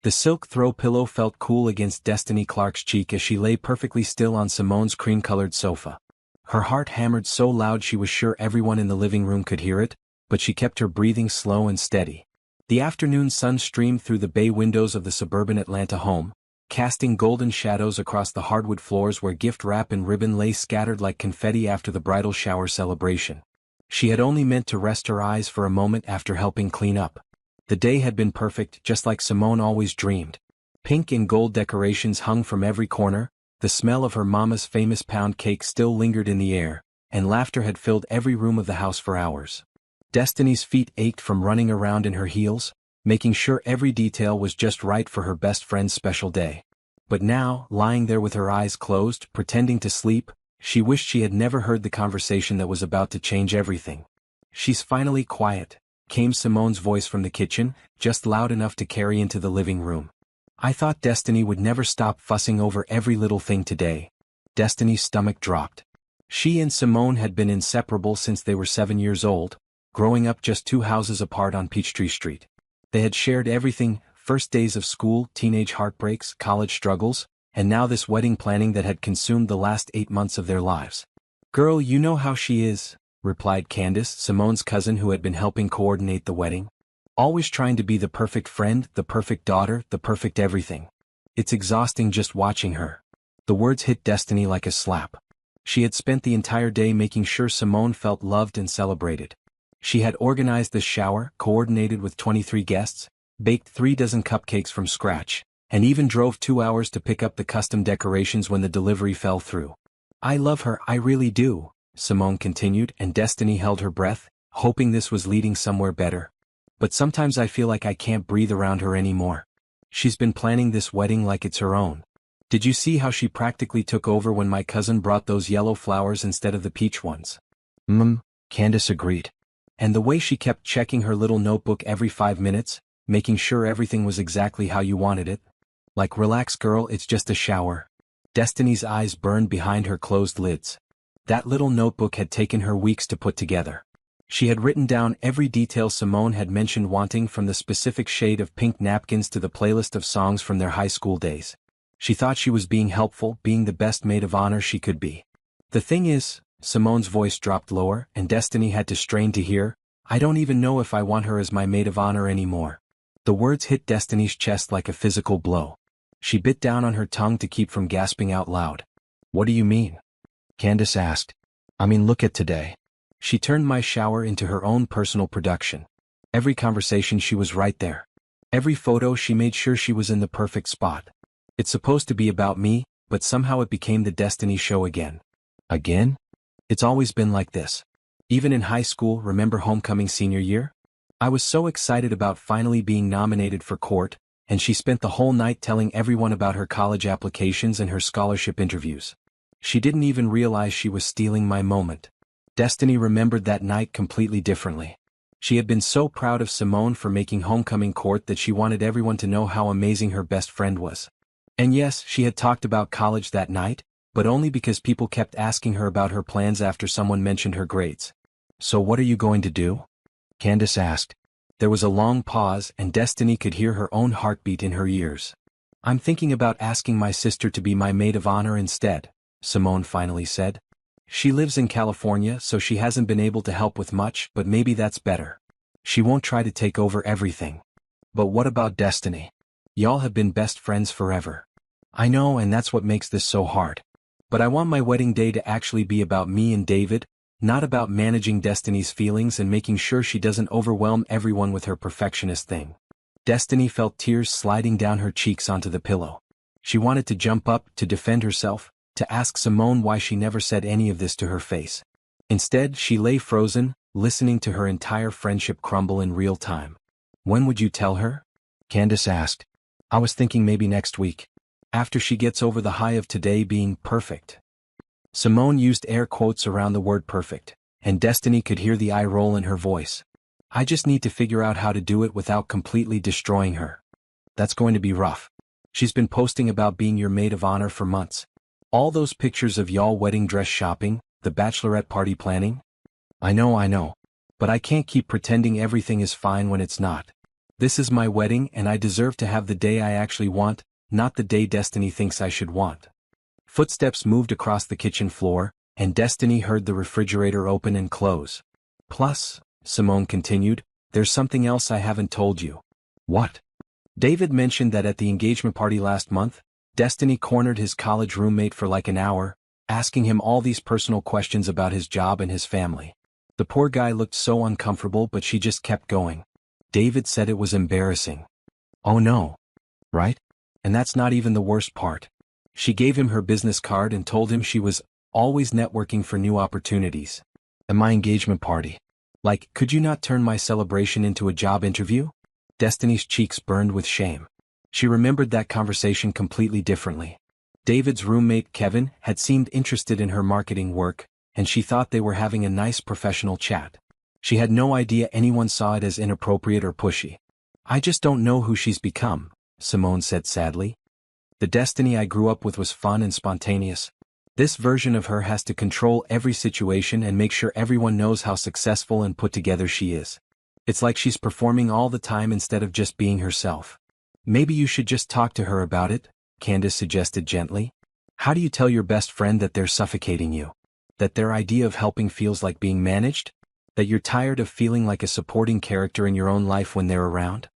The silk throw pillow felt cool against Destiny Clark's cheek as she lay perfectly still on Simone's cream-colored sofa. Her heart hammered so loud she was sure everyone in the living room could hear it, but she kept her breathing slow and steady. The afternoon sun streamed through the bay windows of the suburban Atlanta home, casting golden shadows across the hardwood floors where gift wrap and ribbon lay scattered like confetti after the bridal shower celebration. She had only meant to rest her eyes for a moment after helping clean up. The day had been perfect, just like Simone always dreamed. Pink and gold decorations hung from every corner, the smell of her mama's famous pound cake still lingered in the air, and laughter had filled every room of the house for hours. Destiny's feet ached from running around in her heels, making sure every detail was just right for her best friend's special day. But now, lying there with her eyes closed, pretending to sleep, she wished she had never heard the conversation that was about to change everything. "She's finally quiet," came Simone's voice from the kitchen, just loud enough to carry into the living room. "I thought Destiny would never stop fussing over every little thing today." Destiny's stomach dropped. She and Simone had been inseparable since they were 7 years old, growing up just 2 houses apart on Peachtree Street. They had shared everything, first days of school, teenage heartbreaks, college struggles, and now this wedding planning that had consumed the last 8 months of their lives. "Girl, you know how she is," replied Candace, Simone's cousin who had been helping coordinate the wedding. "Always trying to be the perfect friend, the perfect daughter, the perfect everything. It's exhausting just watching her." The words hit Destiny like a slap. She had spent the entire day making sure Simone felt loved and celebrated. She had organized the shower, coordinated with 23 guests, baked 3 dozen cupcakes from scratch, and even drove 2 hours to pick up the custom decorations when the delivery fell through. "I love her, I really do," Simone continued, and Destiny held her breath, hoping this was leading somewhere better. "But sometimes I feel like I can't breathe around her anymore. She's been planning this wedding like it's her own. Did you see how she practically took over when my cousin brought those yellow flowers instead of the peach ones?" Candace agreed. "And the way she kept checking her little notebook every 5 minutes, making sure everything was exactly how you wanted it. Like, relax girl, it's just a shower." Destiny's eyes burned behind her closed lids. That little notebook had taken her weeks to put together. She had written down every detail Simone had mentioned wanting, from the specific shade of pink napkins to the playlist of songs from their high school days. She thought she was being helpful, being the best maid of honor she could be. "The thing is," Simone's voice dropped lower, and Destiny had to strain to hear, "I don't even know if I want her as my maid of honor anymore." The words hit Destiny's chest like a physical blow. She bit down on her tongue to keep from gasping out loud. "What do you mean?" Candace asked. "I mean, look at today. She turned my shower into her own personal production. Every conversation she was right there. Every photo she made sure she was in the perfect spot. It's supposed to be about me, but somehow it became the Destiny show again." "Again?" "It's always been like this. Even in high school, remember homecoming senior year? I was so excited about finally being nominated for court, and she spent the whole night telling everyone about her college applications and her scholarship interviews. She didn't even realize she was stealing my moment." Destiny remembered that night completely differently. She had been so proud of Simone for making homecoming court that she wanted everyone to know how amazing her best friend was. And yes, she had talked about college that night, but only because people kept asking her about her plans after someone mentioned her grades. "So what are you going to do?" Candace asked. There was a long pause, and Destiny could hear her own heartbeat in her ears. "I'm thinking about asking my sister to be my maid of honor instead," Simone finally said. "She lives in California, so she hasn't been able to help with much, but maybe that's better. She won't try to take over everything." "But what about Destiny? Y'all have been best friends forever." "I know, and that's what makes this so hard. But I want my wedding day to actually be about me and David, not about managing Destiny's feelings and making sure she doesn't overwhelm everyone with her perfectionist thing." Destiny felt tears sliding down her cheeks onto the pillow. She wanted to jump up, to defend herself, to ask Simone why she never said any of this to her face. Instead, she lay frozen, listening to her entire friendship crumble in real time. "When would you tell her?" Candace asked. "I was thinking maybe next week. After she gets over the high of today being perfect." Simone used air quotes around the word perfect, and Destiny could hear the eye roll in her voice. "I just need to figure out how to do it without completely destroying her." "That's going to be rough. She's been posting about being your maid of honor for months. All those pictures of y'all wedding dress shopping, the bachelorette party planning." I know. But I can't keep pretending everything is fine when it's not." This is my wedding and I deserve to have the day I actually want, not the day Destiny thinks I should want. Footsteps moved across the kitchen floor, and Destiny heard the refrigerator open and close. Plus, Simone continued, there's something else I haven't told you. What? David mentioned that at the engagement party last month, Destiny cornered his college roommate for like an hour, asking him all these personal questions about his job and his family. The poor guy looked so uncomfortable, but she just kept going. David said it was embarrassing. Oh no. Right? And that's not even the worst part. She gave him her business card and told him she was always networking for new opportunities. At my engagement party. Like, could you not turn my celebration into a job interview? Destiny's cheeks burned with shame. She remembered that conversation completely differently. David's roommate Kevin had seemed interested in her marketing work, and she thought they were having a nice professional chat. She had no idea anyone saw it as inappropriate or pushy. I just don't know who she's become, Simone said sadly. The Destiny I grew up with was fun and spontaneous. This version of her has to control every situation and make sure everyone knows how successful and put together she is. It's like she's performing all the time instead of just being herself. Maybe you should just talk to her about it, Candace suggested gently. How do you tell your best friend that they're suffocating you? That their idea of helping feels like being managed? That you're tired of feeling like a supporting character in your own life when they're around?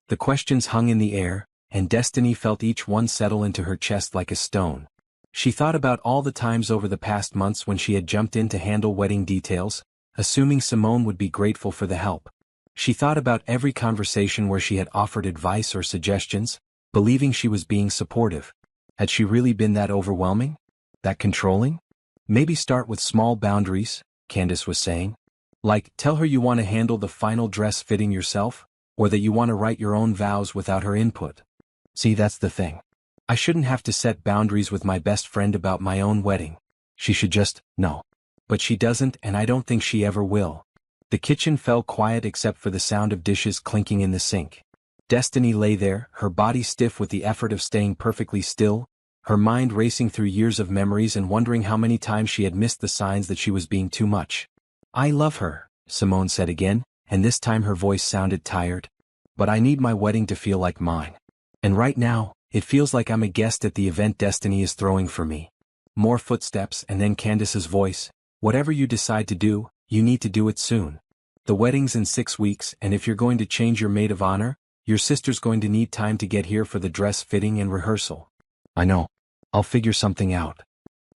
The questions hung in the air, and Destiny felt each one settle into her chest like a stone. She thought about all the times over the past months when she had jumped in to handle wedding details, assuming Simone would be grateful for the help. She thought about every conversation where she had offered advice or suggestions, believing she was being supportive. Had she really been that overwhelming? That controlling? Maybe start with small boundaries, Candace was saying. Like, tell her you want to handle the final dress fitting yourself, or that you want to write your own vows without her input. See, that's the thing. I shouldn't have to set boundaries with my best friend about my own wedding. She should just know. But she doesn't, and I don't think she ever will. The kitchen fell quiet except for the sound of dishes clinking in the sink. Destiny lay there, her body stiff with the effort of staying perfectly still, her mind racing through years of memories and wondering how many times she had missed the signs that she was being too much. I love her, Simone said again, and this time her voice sounded tired. But I need my wedding to feel like mine. And right now, it feels like I'm a guest at the event Destiny is throwing for me. More footsteps and then Candace's voice. Whatever you decide to do, you need to do it soon. The wedding's in 6 weeks, and if you're going to change your maid of honor, your sister's going to need time to get here for the dress fitting and rehearsal. I know. I'll figure something out.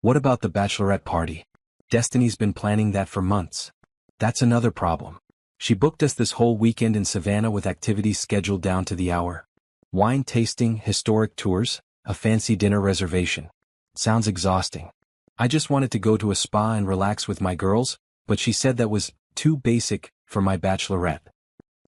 What about the bachelorette party? Destiny's been planning that for months. That's another problem. She booked us this whole weekend in Savannah with activities scheduled down to the hour. Wine tasting, historic tours, a fancy dinner reservation. Sounds exhausting. I just wanted to go to a spa and relax with my girls, but she said that was too basic for my bachelorette.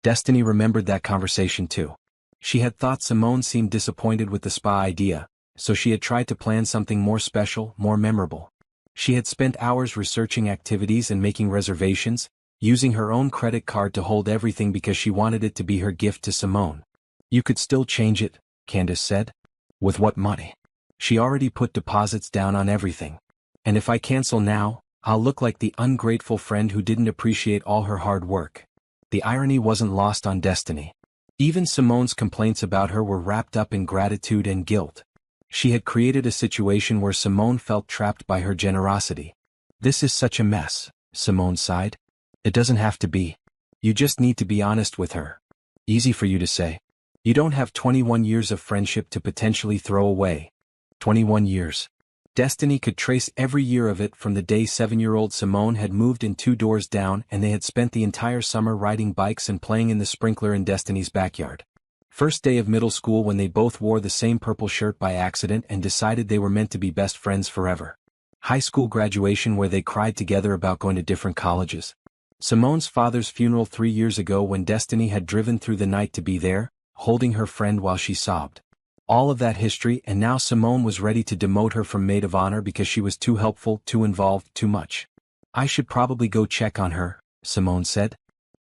Destiny remembered that conversation too. She had thought Simone seemed disappointed with the spa idea, so she had tried to plan something more special, more memorable. She had spent hours researching activities and making reservations, using her own credit card to hold everything because she wanted it to be her gift to Simone. You could still change it, Candace said. With what money? She already put deposits down on everything. And if I cancel now, I'll look like the ungrateful friend who didn't appreciate all her hard work. The irony wasn't lost on Destiny. Even Simone's complaints about her were wrapped up in gratitude and guilt. She had created a situation where Simone felt trapped by her generosity. This is such a mess, Simone sighed. It doesn't have to be. You just need to be honest with her. Easy for you to say. You don't have 21 years of friendship to potentially throw away. 21 years. Destiny could trace every year of it from the day 7-year-old Simone had moved in 2 doors down and they had spent the entire summer riding bikes and playing in the sprinkler in Destiny's backyard. First day of middle school when they both wore the same purple shirt by accident and decided they were meant to be best friends forever. High school graduation where they cried together about going to different colleges. Simone's father's funeral 3 years ago when Destiny had driven through the night to be there, holding her friend while she sobbed. All of that history, and now Simone was ready to demote her from maid of honor because she was too helpful, too involved, too much. I should probably go check on her, Simone said.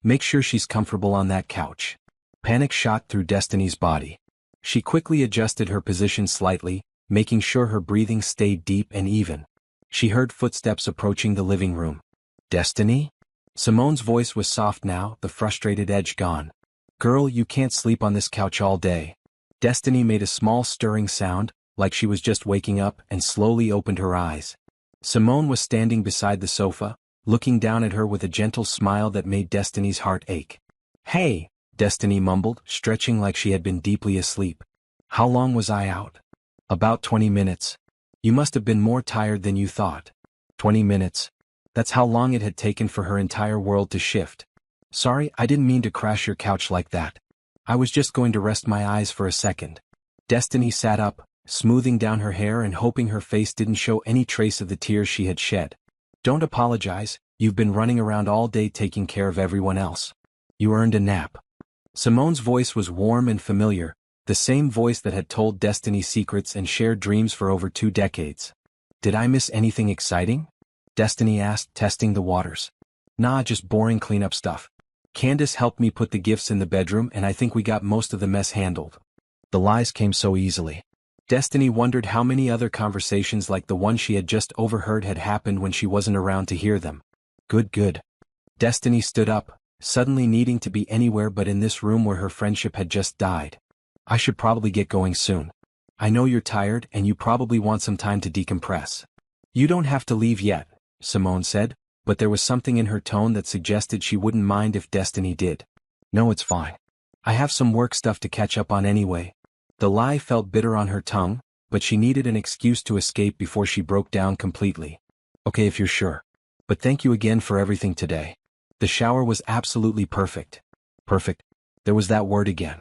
Make sure she's comfortable on that couch. Panic shot through Destiny's body. She quickly adjusted her position slightly, making sure her breathing stayed deep and even. She heard footsteps approaching the living room. Destiny? Simone's voice was soft now, the frustrated edge gone. Girl, you can't sleep on this couch all day. Destiny made a small stirring sound, like she was just waking up, and slowly opened her eyes. Simone was standing beside the sofa, looking down at her with a gentle smile that made Destiny's heart ache. Hey, Destiny mumbled, stretching like she had been deeply asleep. How long was I out? About 20 minutes. You must have been more tired than you thought. 20 minutes. That's how long it had taken for her entire world to shift. Sorry, I didn't mean to crash your couch like that. I was just going to rest my eyes for a second. Destiny sat up, smoothing down her hair and hoping her face didn't show any trace of the tears she had shed. Don't apologize, you've been running around all day taking care of everyone else. You earned a nap. Simone's voice was warm and familiar, the same voice that had told Destiny secrets and shared dreams for over 2 decades. Did I miss anything exciting? Destiny asked, testing the waters. Nah, just boring cleanup stuff. Candace helped me put the gifts in the bedroom and I think we got most of the mess handled. The lies came so easily. Destiny wondered how many other conversations like the one she had just overheard had happened when she wasn't around to hear them. Good. Destiny stood up, suddenly needing to be anywhere but in this room where her friendship had just died. I should probably get going soon. I know you're tired and you probably want some time to decompress. You don't have to leave yet, Simone said, but there was something in her tone that suggested she wouldn't mind if Destiny did. No, it's fine. I have some work stuff to catch up on anyway. The lie felt bitter on her tongue, but she needed an excuse to escape before she broke down completely. Okay, if you're sure. But thank you again for everything today. The shower was absolutely perfect. Perfect. There was that word again.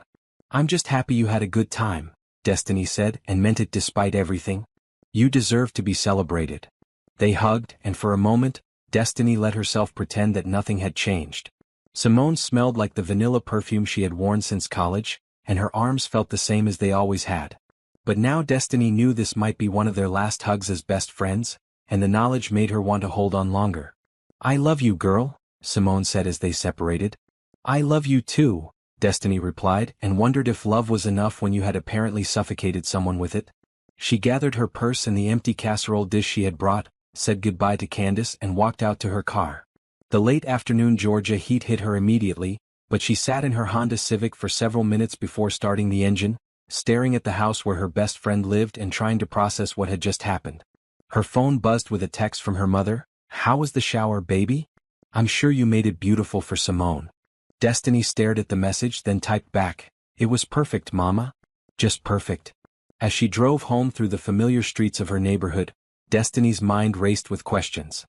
I'm just happy you had a good time, Destiny said, and meant it despite everything. You deserve to be celebrated. They hugged, and for a moment, Destiny let herself pretend that nothing had changed. Simone smelled like the vanilla perfume she had worn since college, and her arms felt the same as they always had. But now Destiny knew this might be one of their last hugs as best friends, and the knowledge made her want to hold on longer. I love you, girl, Simone said as they separated. I love you too, Destiny replied, and wondered if love was enough when you had apparently suffocated someone with it. She gathered her purse and the empty casserole dish she had brought, said goodbye to Candace and walked out to her car. The late afternoon Georgia heat hit her immediately, but she sat in her Honda Civic for several minutes before starting the engine, staring at the house where her best friend lived and trying to process what had just happened. Her phone buzzed with a text from her mother. How was the shower, baby? I'm sure you made it beautiful for Simone. Destiny stared at the message, then typed back, It was perfect, Mama. Just perfect. As she drove home through the familiar streets of her neighborhood, Destiny's mind raced with questions.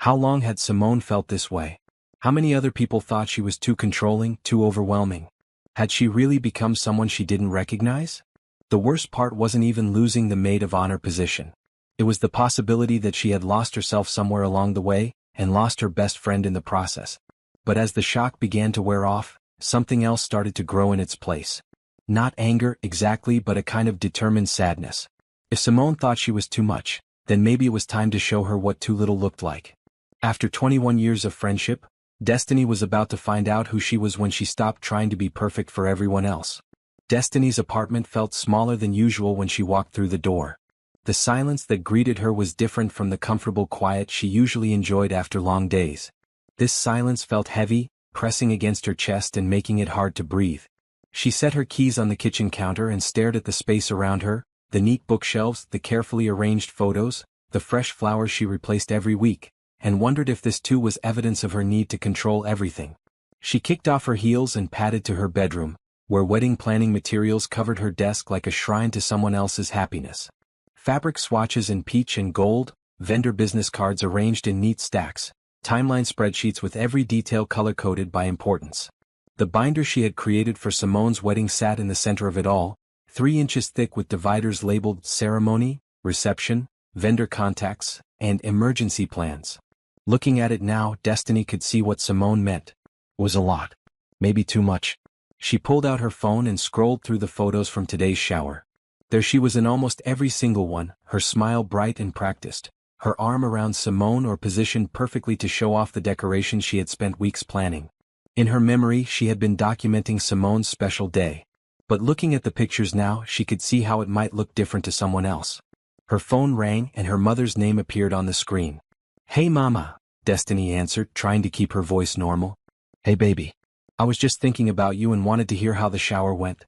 How long had Simone felt this way? How many other people thought she was too controlling, too overwhelming? Had she really become someone she didn't recognize? The worst part wasn't even losing the maid of honor position. It was the possibility that she had lost herself somewhere along the way, and lost her best friend in the process. But as the shock began to wear off, something else started to grow in its place. Not anger exactly, but a kind of determined sadness. If Simone thought she was too much, then maybe it was time to show her what too little looked like. After 21 years of friendship, Destiny was about to find out who she was when she stopped trying to be perfect for everyone else. Destiny's apartment felt smaller than usual when she walked through the door. The silence that greeted her was different from the comfortable quiet she usually enjoyed after long days. This silence felt heavy, pressing against her chest and making it hard to breathe. She set her keys on the kitchen counter and stared at the space around her, the neat bookshelves, the carefully arranged photos, the fresh flowers she replaced every week, and wondered if this too was evidence of her need to control everything. She kicked off her heels and padded to her bedroom, where wedding planning materials covered her desk like a shrine to someone else's happiness. Fabric swatches in peach and gold, vendor business cards arranged in neat stacks, timeline spreadsheets with every detail color-coded by importance. The binder she had created for Simone's wedding sat in the center of it all, 3 inches thick with dividers labeled ceremony, reception, vendor contacts, and emergency plans. Looking at it now, Destiny could see what Simone meant. It was a lot. Maybe too much. She pulled out her phone and scrolled through the photos from today's shower. There she was in almost every single one, her smile bright and practiced, her arm around Simone or positioned perfectly to show off the decorations she had spent weeks planning. In her memory, she had been documenting Simone's special day. But looking at the pictures now, she could see how it might look different to someone else. Her phone rang and her mother's name appeared on the screen. Hey Mama, Destiny answered, trying to keep her voice normal. Hey baby. I was just thinking about you and wanted to hear how the shower went.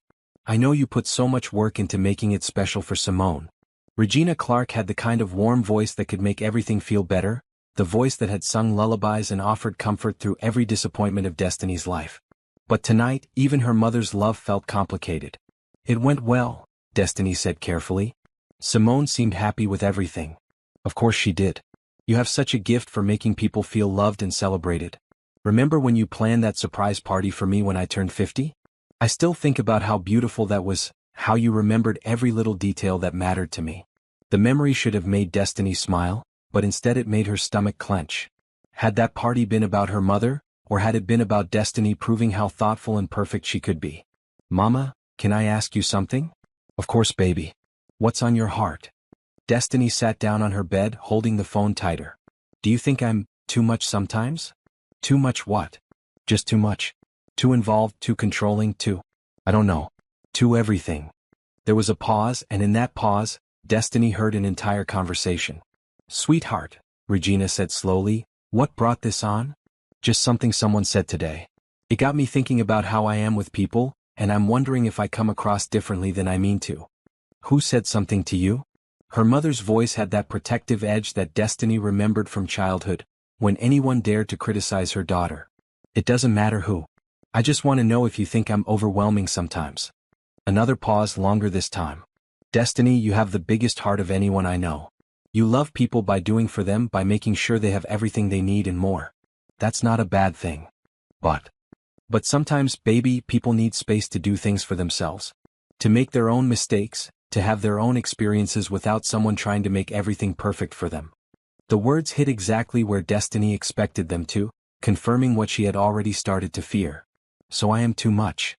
I know you put so much work into making it special for Simone. Regina Clark had the kind of warm voice that could make everything feel better, the voice that had sung lullabies and offered comfort through every disappointment of Destiny's life. But tonight, even her mother's love felt complicated. It went well, Destiny said carefully. Simone seemed happy with everything. Of course she did. You have such a gift for making people feel loved and celebrated. Remember when you planned that surprise party for me when I turned 50? I still think about how beautiful that was, how you remembered every little detail that mattered to me. The memory should have made Destiny smile, but instead it made her stomach clench. Had that party been about her mother, or had it been about Destiny proving how thoughtful and perfect she could be? Mama, can I ask you something? Of course, baby. What's on your heart? Destiny sat down on her bed, holding the phone tighter. Do you think I'm too much sometimes? Too much what? Just too much. Too involved, too controlling, I don't know. Too everything. There was a pause, and in that pause, Destiny heard an entire conversation. Sweetheart, Regina said slowly, what brought this on? Just something someone said today. It got me thinking about how I am with people, and I'm wondering if I come across differently than I mean to. Who said something to you? Her mother's voice had that protective edge that Destiny remembered from childhood, when anyone dared to criticize her daughter. It doesn't matter who. I just want to know if you think I'm overwhelming sometimes. Another pause, longer this time. Destiny, you have the biggest heart of anyone I know. You love people by doing for them, by making sure they have everything they need and more. That's not a bad thing. But sometimes, baby, people need space to do things for themselves. To make their own mistakes, to have their own experiences without someone trying to make everything perfect for them. The words hit exactly where Destiny expected them to, confirming what she had already started to fear. So I am too much.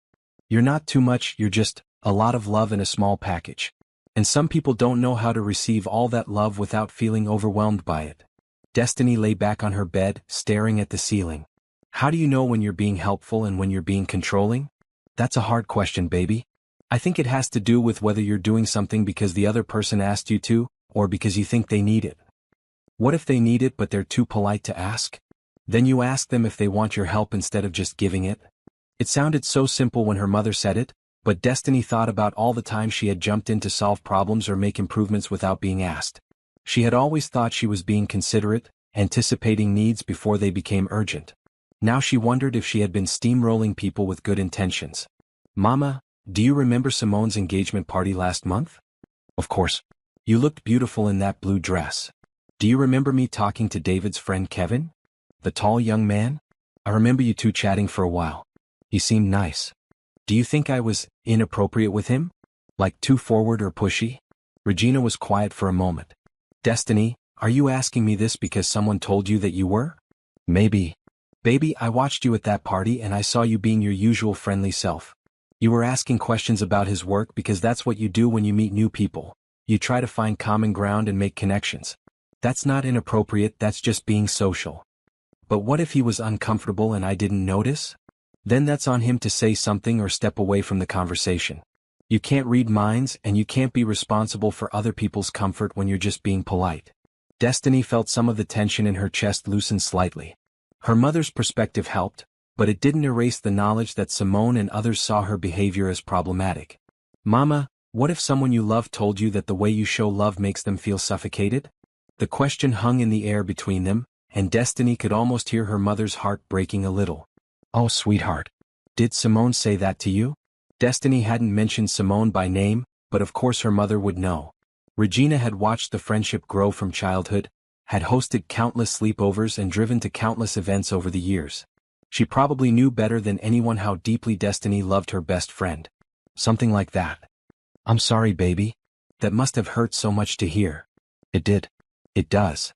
You're not too much, you're just a lot of love in a small package. And some people don't know how to receive all that love without feeling overwhelmed by it. Destiny lay back on her bed, staring at the ceiling. How do you know when you're being helpful and when you're being controlling? That's a hard question, baby. I think it has to do with whether you're doing something because the other person asked you to, or because you think they need it. What if they need it but they're too polite to ask? Then you ask them if they want your help instead of just giving it. It sounded so simple when her mother said it, but Destiny thought about all the time she had jumped in to solve problems or make improvements without being asked. She had always thought she was being considerate, anticipating needs before they became urgent. Now she wondered if she had been steamrolling people with good intentions. Mama, do you remember Simone's engagement party last month? Of course. You looked beautiful in that blue dress. Do you remember me talking to David's friend Kevin? The tall young man? I remember you two chatting for a while. He seemed nice. Do you think I was inappropriate with him? Like too forward or pushy? Regina was quiet for a moment. Destiny, are you asking me this because someone told you that you were? Maybe. Baby, I watched you at that party and I saw you being your usual friendly self. You were asking questions about his work because that's what you do when you meet new people. You try to find common ground and make connections. That's not inappropriate, that's just being social. But what if he was uncomfortable and I didn't notice? Then that's on him to say something or step away from the conversation. You can't read minds and you can't be responsible for other people's comfort when you're just being polite. Destiny felt some of the tension in her chest loosen slightly. Her mother's perspective helped, but it didn't erase the knowledge that Simone and others saw her behavior as problematic. Mama, what if someone you love told you that the way you show love makes them feel suffocated? The question hung in the air between them, and Destiny could almost hear her mother's heart breaking a little. Oh, sweetheart. Did Simone say that to you? Destiny hadn't mentioned Simone by name, but of course her mother would know. Regina had watched the friendship grow from childhood, had hosted countless sleepovers and driven to countless events over the years. She probably knew better than anyone how deeply Destiny loved her best friend. Something like that. I'm sorry, baby. That must have hurt so much to hear. It did. It does.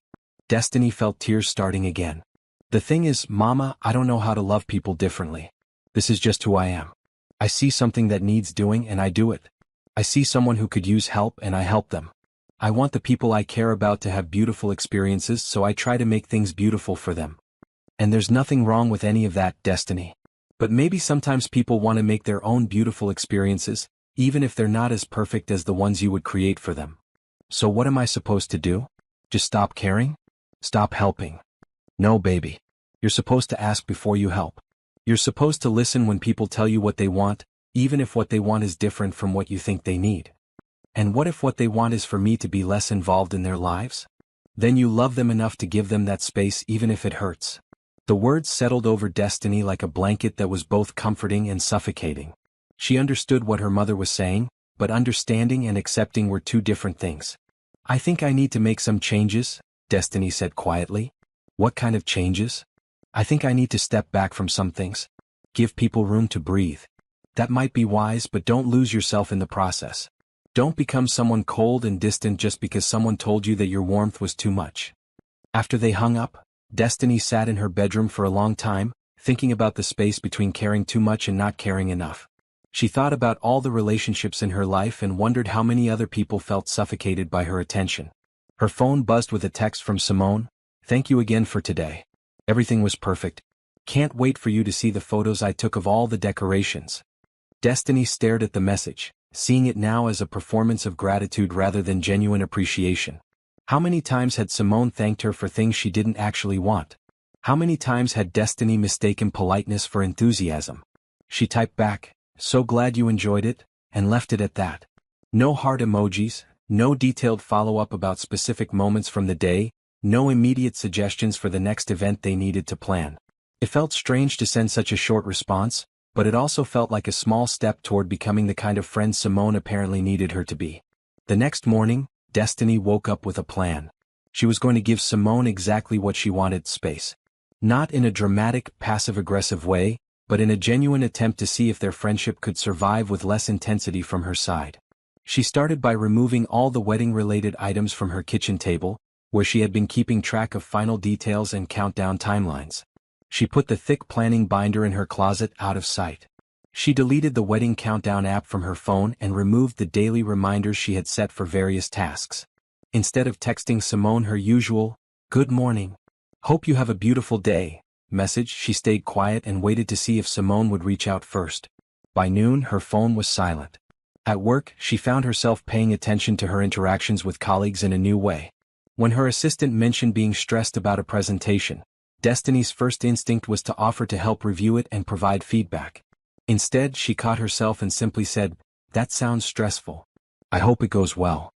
Destiny felt tears starting again. The thing is, Mama, I don't know how to love people differently. This is just who I am. I see something that needs doing and I do it. I see someone who could use help and I help them. I want the people I care about to have beautiful experiences, so I try to make things beautiful for them. And there's nothing wrong with any of that, Destiny. But maybe sometimes people want to make their own beautiful experiences, even if they're not as perfect as the ones you would create for them. So what am I supposed to do? Just stop caring? Stop helping? No, baby. You're supposed to ask before you help. You're supposed to listen when people tell you what they want, even if what they want is different from what you think they need. And what if what they want is for me to be less involved in their lives? Then you love them enough to give them that space even if it hurts. The words settled over Destiny like a blanket that was both comforting and suffocating. She understood what her mother was saying, but understanding and accepting were two different things. I think I need to make some changes, Destiny said quietly. What kind of changes? I think I need to step back from some things. Give people room to breathe. That might be wise, but don't lose yourself in the process. Don't become someone cold and distant just because someone told you that your warmth was too much. After they hung up, Destiny sat in her bedroom for a long time, thinking about the space between caring too much and not caring enough. She thought about all the relationships in her life and wondered how many other people felt suffocated by her attention. Her phone buzzed with a text from Simone. Thank you again for today. Everything was perfect. Can't wait for you to see the photos I took of all the decorations. Destiny stared at the message, seeing it now as a performance of gratitude rather than genuine appreciation. How many times had Simone thanked her for things she didn't actually want? How many times had Destiny mistaken politeness for enthusiasm? She typed back, so glad you enjoyed it, and left it at that. No heart emojis, no detailed follow-up about specific moments from the day, no immediate suggestions for the next event they needed to plan. It felt strange to send such a short response, but it also felt like a small step toward becoming the kind of friend Simone apparently needed her to be. The next morning, Destiny woke up with a plan. She was going to give Simone exactly what she wanted: space. Not in a dramatic, passive-aggressive way, but in a genuine attempt to see if their friendship could survive with less intensity from her side. She started by removing all the wedding-related items from her kitchen table, where she had been keeping track of final details and countdown timelines. She put the thick planning binder in her closet out of sight. She deleted the wedding countdown app from her phone and removed the daily reminders she had set for various tasks. Instead of texting Simone her usual, "Good morning. Hope you have a beautiful day," message, she stayed quiet and waited to see if Simone would reach out first. By noon, her phone was silent. At work, she found herself paying attention to her interactions with colleagues in a new way. When her assistant mentioned being stressed about a presentation, Destiny's first instinct was to offer to help review it and provide feedback. Instead, she caught herself and simply said, "That sounds stressful. I hope it goes well."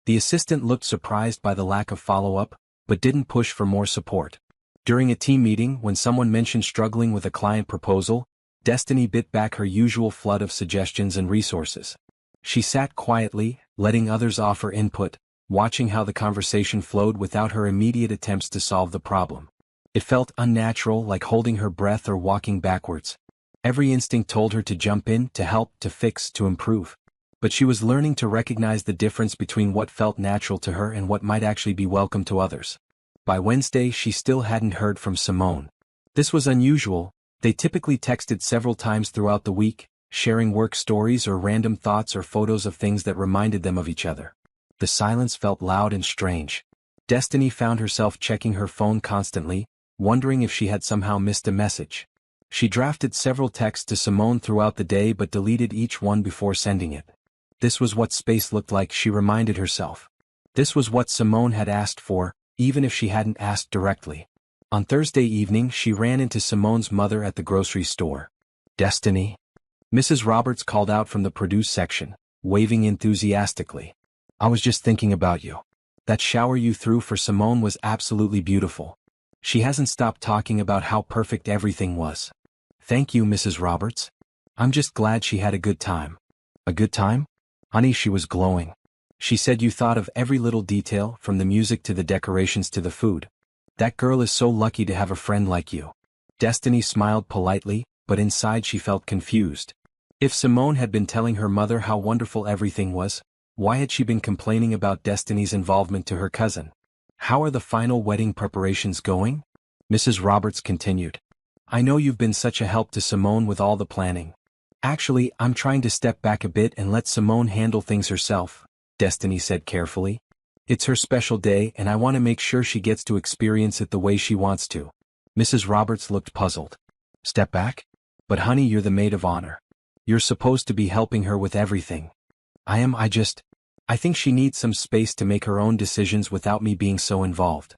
The assistant looked surprised by the lack of follow-up, but didn't push for more support. During a team meeting, when someone mentioned struggling with a client proposal, Destiny bit back her usual flood of suggestions and resources. She sat quietly, letting others offer input, watching how the conversation flowed without her immediate attempts to solve the problem. It felt unnatural, like holding her breath or walking backwards. Every instinct told her to jump in, to help, to fix, to improve. But she was learning to recognize the difference between what felt natural to her and what might actually be welcome to others. By Wednesday, she still hadn't heard from Simone. This was unusual. They typically texted several times throughout the week, sharing work stories or random thoughts or photos of things that reminded them of each other. The silence felt loud and strange. Destiny found herself checking her phone constantly, wondering if she had somehow missed a message. She drafted several texts to Simone throughout the day but deleted each one before sending it. This was what space looked like, she reminded herself. This was what Simone had asked for, even if she hadn't asked directly. On Thursday evening, she ran into Simone's mother at the grocery store. "Destiny?" Mrs. Roberts called out from the produce section, waving enthusiastically. "I was just thinking about you. That shower you threw for Simone was absolutely beautiful. She hasn't stopped talking about how perfect everything was." "Thank you, Mrs. Roberts. I'm just glad she had a good time." "A good time?" Honey, she was glowing. "She said you thought of every little detail, from the music to the decorations to the food. That girl is so lucky to have a friend like you." Destiny smiled politely, but inside she felt confused. If Simone had been telling her mother how wonderful everything was, why had she been complaining about Destiny's involvement to her cousin? "How are the final wedding preparations going?" Mrs. Roberts continued. "I know you've been such a help to Simone with all the planning. Actually, I'm trying to step back a bit and let Simone handle things herself," Destiny said carefully. "It's her special day and I want to make sure she gets to experience it the way she wants to." Mrs. Roberts looked puzzled. "Step back? But honey, you're the maid of honor. You're supposed to be helping her with everything." I think she needs some space to make her own decisions without me being so involved."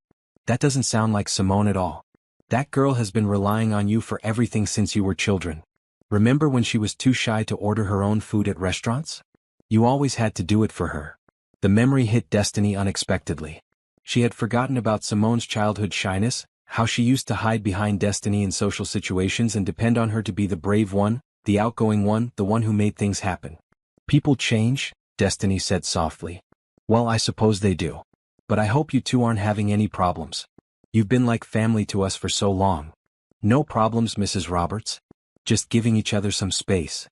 "That doesn't sound like Simone at all." That girl has been relying on you for everything since you were children. Remember when she was too shy to order her own food at restaurants? You always had to do it for her. The memory hit Destiny unexpectedly. She had forgotten about Simone's childhood shyness, how she used to hide behind Destiny in social situations and depend on her to be the brave one, the outgoing one, the one who made things happen. People change, Destiny said softly. Well, I suppose they do. But I hope you two aren't having any problems. You've been like family to us for so long. No problems, Mrs. Roberts. Just giving each other some space.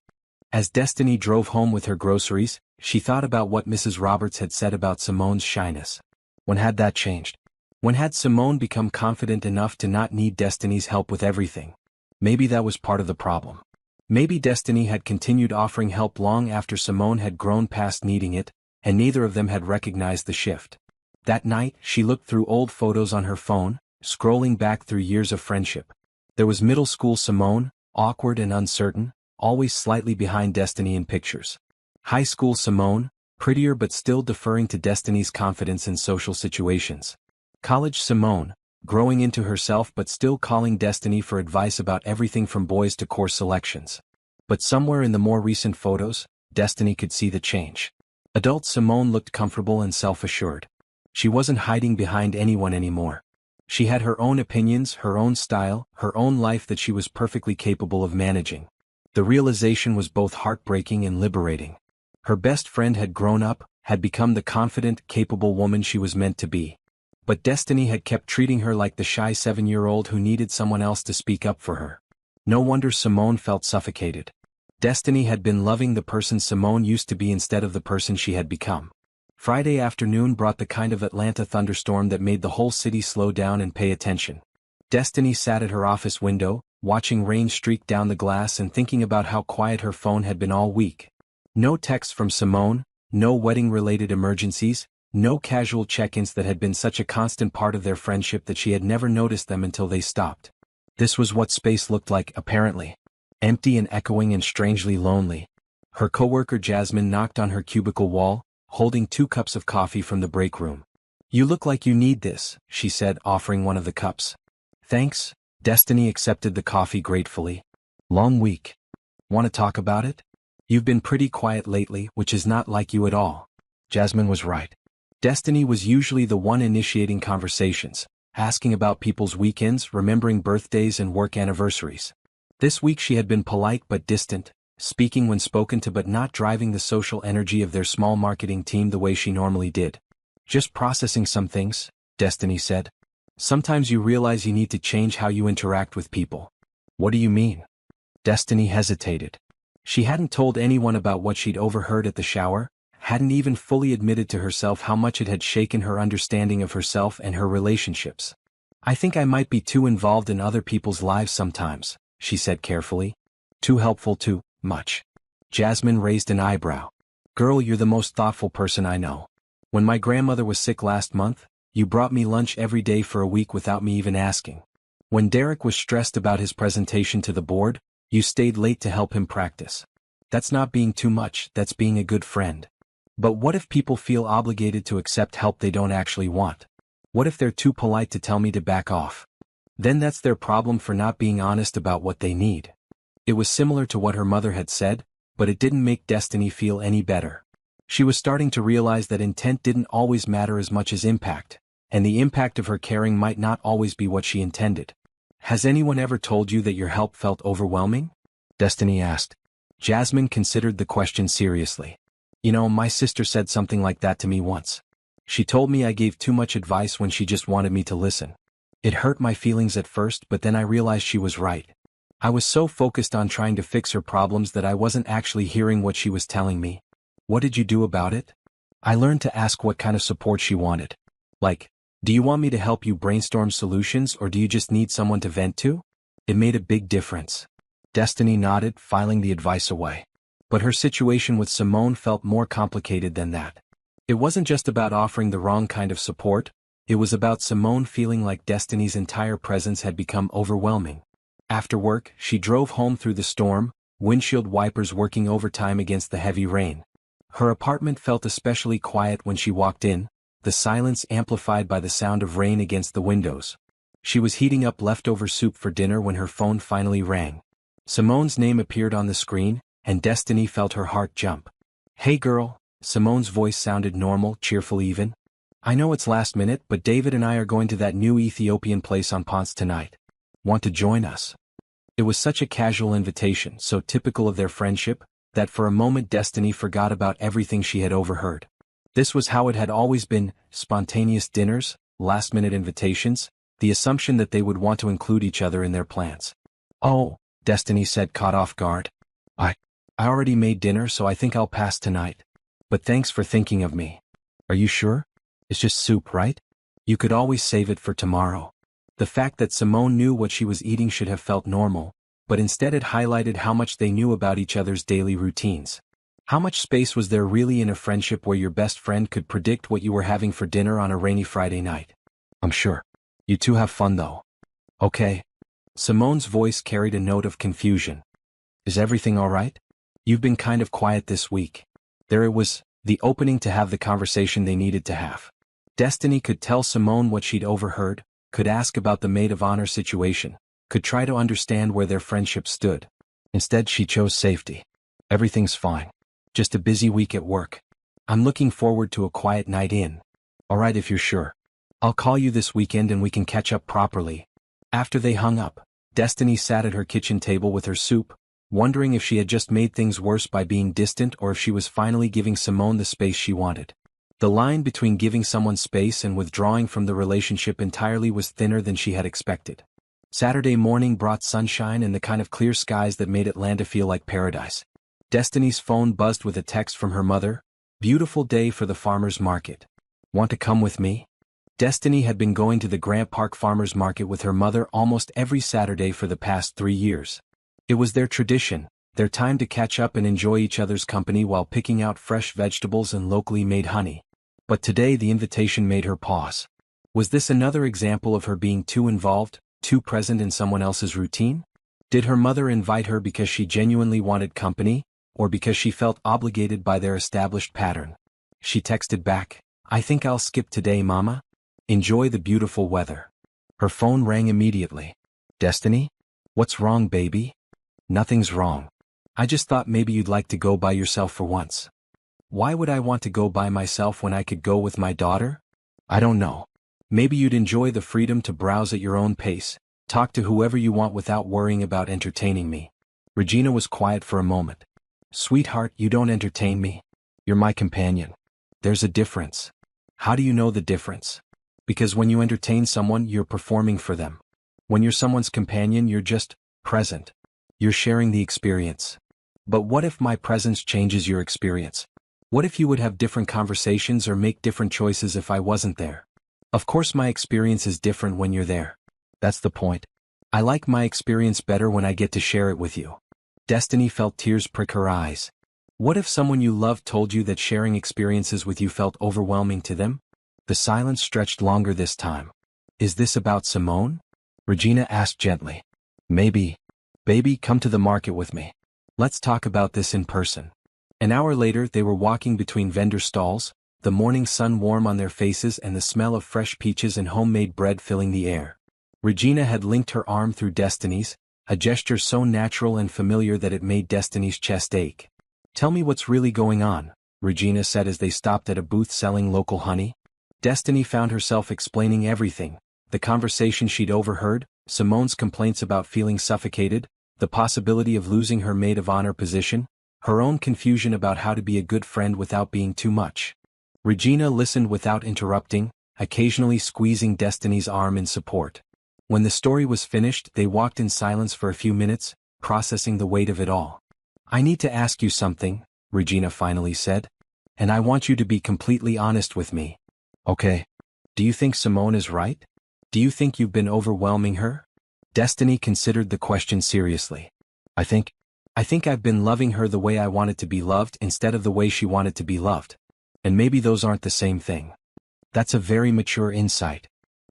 As Destiny drove home with her groceries, she thought about what Mrs. Roberts had said about Simone's shyness. When had that changed? When had Simone become confident enough to not need Destiny's help with everything? Maybe that was part of the problem. Maybe Destiny had continued offering help long after Simone had grown past needing it, and neither of them had recognized the shift. That night, she looked through old photos on her phone, scrolling back through years of friendship. There was middle school Simone, awkward and uncertain, always slightly behind Destiny in pictures. High school Simone, prettier but still deferring to Destiny's confidence in social situations. College Simone, growing into herself but still calling Destiny for advice about everything from boys to course selections. But somewhere in the more recent photos, Destiny could see the change. Adult Simone looked comfortable and self-assured. She wasn't hiding behind anyone anymore. She had her own opinions, her own style, her own life that she was perfectly capable of managing. The realization was both heartbreaking and liberating. Her best friend had grown up, had become the confident, capable woman she was meant to be. But Destiny had kept treating her like the shy 7-year-old who needed someone else to speak up for her. No wonder Simone felt suffocated. Destiny had been loving the person Simone used to be instead of the person she had become. Friday afternoon brought the kind of Atlanta thunderstorm that made the whole city slow down and pay attention. Destiny sat at her office window, watching rain streak down the glass and thinking about how quiet her phone had been all week. No texts from Simone, no wedding-related emergencies, no casual check-ins that had been such a constant part of their friendship that she had never noticed them until they stopped. This was what space looked like, apparently. Empty and echoing and strangely lonely. Her coworker Jasmine knocked on her cubicle wall, holding 2 cups of coffee from the break room. You look like you need this, she said, offering one of the cups. Thanks, Destiny accepted the coffee gratefully. Long week. Want to talk about it? You've been pretty quiet lately, which is not like you at all. Jasmine was right. Destiny was usually the one initiating conversations, asking about people's weekends, remembering birthdays and work anniversaries. This week she had been polite but distant, speaking when spoken to but not driving the social energy of their small marketing team the way she normally did. Just processing some things, Destiny said. Sometimes you realize you need to change how you interact with people. What do you mean? Destiny hesitated. She hadn't told anyone about what she'd overheard at the shower, hadn't even fully admitted to herself how much it had shaken her understanding of herself and her relationships. I think I might be too involved in other people's lives sometimes, she said carefully. Too helpful, too much. Jasmine raised an eyebrow. Girl, you're the most thoughtful person I know. When my grandmother was sick last month, you brought me lunch every day for a week without me even asking. When Derek was stressed about his presentation to the board, you stayed late to help him practice. That's not being too much, that's being a good friend. But what if people feel obligated to accept help they don't actually want? What if they're too polite to tell me to back off? Then that's their problem for not being honest about what they need. It was similar to what her mother had said, but it didn't make Destiny feel any better. She was starting to realize that intent didn't always matter as much as impact, and the impact of her caring might not always be what she intended. Has anyone ever told you that your help felt overwhelming? Destiny asked. Jasmine considered the question seriously. You know, my sister said something like that to me once. She told me I gave too much advice when she just wanted me to listen. It hurt my feelings at first, but then I realized she was right. I was so focused on trying to fix her problems that I wasn't actually hearing what she was telling me. What did you do about it? I learned to ask what kind of support she wanted. Like, do you want me to help you brainstorm solutions or do you just need someone to vent to? It made a big difference. Destiny nodded, filing the advice away. But her situation with Simone felt more complicated than that. It wasn't just about offering the wrong kind of support, it was about Simone feeling like Destiny's entire presence had become overwhelming. After work, she drove home through the storm, windshield wipers working overtime against the heavy rain. Her apartment felt especially quiet when she walked in, the silence amplified by the sound of rain against the windows. She was heating up leftover soup for dinner when her phone finally rang. Simone's name appeared on the screen, and Destiny felt her heart jump. "Hey girl," Simone's voice sounded normal, cheerful even. "I know it's last minute, but David and I are going to that new Ethiopian place on Ponce tonight. Want to join us?" It was such a casual invitation, so typical of their friendship, that for a moment Destiny forgot about everything she had overheard. This was how it had always been: spontaneous dinners, last-minute invitations, the assumption that they would want to include each other in their plans. "Oh," Destiny said, caught off guard. I already made dinner, so I think I'll pass tonight. But thanks for thinking of me. Are you sure? It's just soup, right? You could always save it for tomorrow." The fact that Simone knew what she was eating should have felt normal, but instead it highlighted how much they knew about each other's daily routines. How much space was there really in a friendship where your best friend could predict what you were having for dinner on a rainy Friday night? "I'm sure. You two have fun though." "Okay." Simone's voice carried a note of confusion. "Is everything all right? You've been kind of quiet this week." There it was, the opening to have the conversation they needed to have. Destiny could tell Simone what she'd overheard, could ask about the maid of honor situation, could try to understand where their friendship stood. Instead she chose safety. "Everything's fine. Just a busy week at work. I'm looking forward to a quiet night in." "Alright if you're sure. I'll call you this weekend and we can catch up properly." After they hung up, Destiny sat at her kitchen table with her soup, wondering if she had just made things worse by being distant or if she was finally giving Simone the space she wanted. The line between giving someone space and withdrawing from the relationship entirely was thinner than she had expected. Saturday morning brought sunshine and the kind of clear skies that made Atlanta feel like paradise. Destiny's phone buzzed with a text from her mother. "Beautiful day for the farmer's market. Want to come with me?" Destiny had been going to the Grant Park Farmer's Market with her mother almost every Saturday for the past 3 years. It was their tradition, their time to catch up and enjoy each other's company while picking out fresh vegetables and locally made honey. But today the invitation made her pause. Was this another example of her being too involved, too present in someone else's routine? Did her mother invite her because she genuinely wanted company, or because she felt obligated by their established pattern? She texted back, "I think I'll skip today, Mama. Enjoy the beautiful weather." Her phone rang immediately. "Destiny? What's wrong, baby?" "Nothing's wrong. I just thought maybe you'd like to go by yourself for once." "Why would I want to go by myself when I could go with my daughter?" "I don't know. Maybe you'd enjoy the freedom to browse at your own pace, talk to whoever you want without worrying about entertaining me." Regina was quiet for a moment. "Sweetheart, you don't entertain me. You're my companion. There's a difference." "How do you know the difference?" "Because when you entertain someone, you're performing for them. When you're someone's companion, you're just present. You're sharing the experience." "But what if my presence changes your experience? What if you would have different conversations or make different choices if I wasn't there?" "Of course my experience is different when you're there. That's the point. I like my experience better when I get to share it with you." Destiny felt tears prick her eyes. What if someone you loved told you that sharing experiences with you felt overwhelming to them? The silence stretched longer this time. "Is this about Simone?" Regina asked gently. "Maybe. Baby, come to the market with me. Let's talk about this in person." An hour later they were walking between vendor stalls, the morning sun warm on their faces and the smell of fresh peaches and homemade bread filling the air. Regina had linked her arm through Destiny's, a gesture so natural and familiar that it made Destiny's chest ache. "Tell me what's really going on," Regina said as they stopped at a booth selling local honey. Destiny found herself explaining everything: the conversation she'd overheard, Simone's complaints about feeling suffocated, the possibility of losing her maid of honor position, her own confusion about how to be a good friend without being too much. Regina listened without interrupting, occasionally squeezing Destiny's arm in support. When the story was finished, they walked in silence for a few minutes, processing the weight of it all. "I need to ask you something," Regina finally said. "And I want you to be completely honest with me." "Okay. Do you think Simone is right? Do you think you've been overwhelming her?" Destiny considered the question seriously. I think I've been loving her the way I wanted to be loved instead of the way she wanted to be loved. And maybe those aren't the same thing." "That's a very mature insight.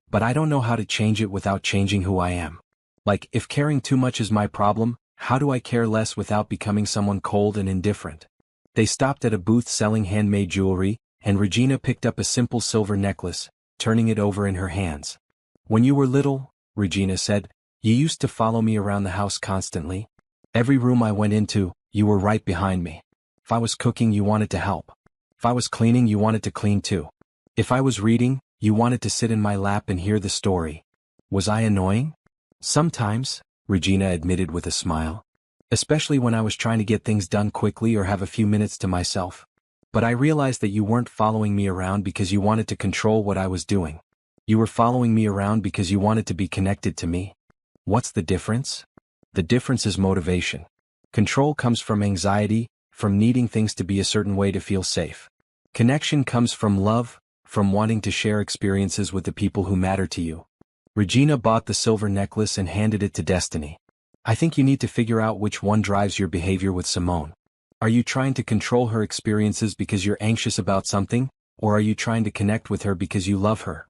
But I don't know how to change it without changing who I am. Like, if caring too much is my problem, how do I care less without becoming someone cold and indifferent?" They stopped at a booth selling handmade jewelry, and Regina picked up a simple silver necklace, turning it over in her hands. "When you were little," Regina said. You used to follow me around the house constantly. Every room I went into, you were right behind me. If I was cooking, you wanted to help. If I was cleaning, you wanted to clean too. If I was reading, you wanted to sit in my lap and hear the story. Was I annoying? Sometimes, Regina admitted with a smile. Especially when I was trying to get things done quickly or have a few minutes to myself. But I realized that you weren't following me around because you wanted to control what I was doing. You were following me around because you wanted to be connected to me. What's the difference? The difference is motivation. Control comes from anxiety, from needing things to be a certain way to feel safe. Connection comes from love, from wanting to share experiences with the people who matter to you. Regina bought the silver necklace and handed it to Destiny. I think you need to figure out which one drives your behavior with Simone. Are you trying to control her experiences because you're anxious about something, or are you trying to connect with her because you love her?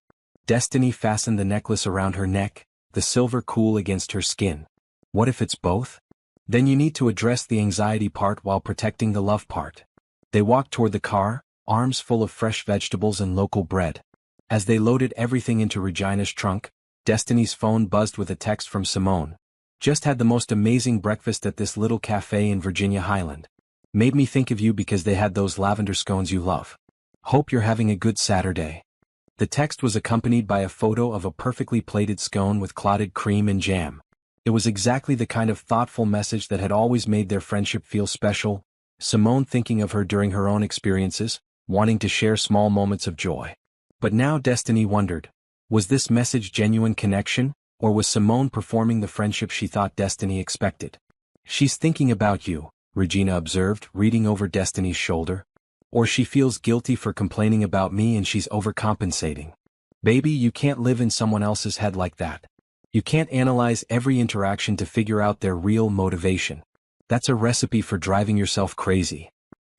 Destiny fastened the necklace around her neck, the silver cool against her skin. What if it's both? Then you need to address the anxiety part while protecting the love part. They walked toward the car, arms full of fresh vegetables and local bread. As they loaded everything into Regina's trunk, Destiny's phone buzzed with a text from Simone. Just had the most amazing breakfast at this little cafe in Virginia Highland. Made me think of you because they had those lavender scones you love. Hope you're having a good Saturday. The text was accompanied by a photo of a perfectly plated scone with clotted cream and jam. It was exactly the kind of thoughtful message that had always made their friendship feel special, Simone thinking of her during her own experiences, wanting to share small moments of joy. But now Destiny wondered, was this message genuine connection, or was Simone performing the friendship she thought Destiny expected? She's thinking about you, Regina observed, reading over Destiny's shoulder. Or she feels guilty for complaining about me and she's overcompensating. Baby, you can't live in someone else's head like that. You can't analyze every interaction to figure out their real motivation. That's a recipe for driving yourself crazy.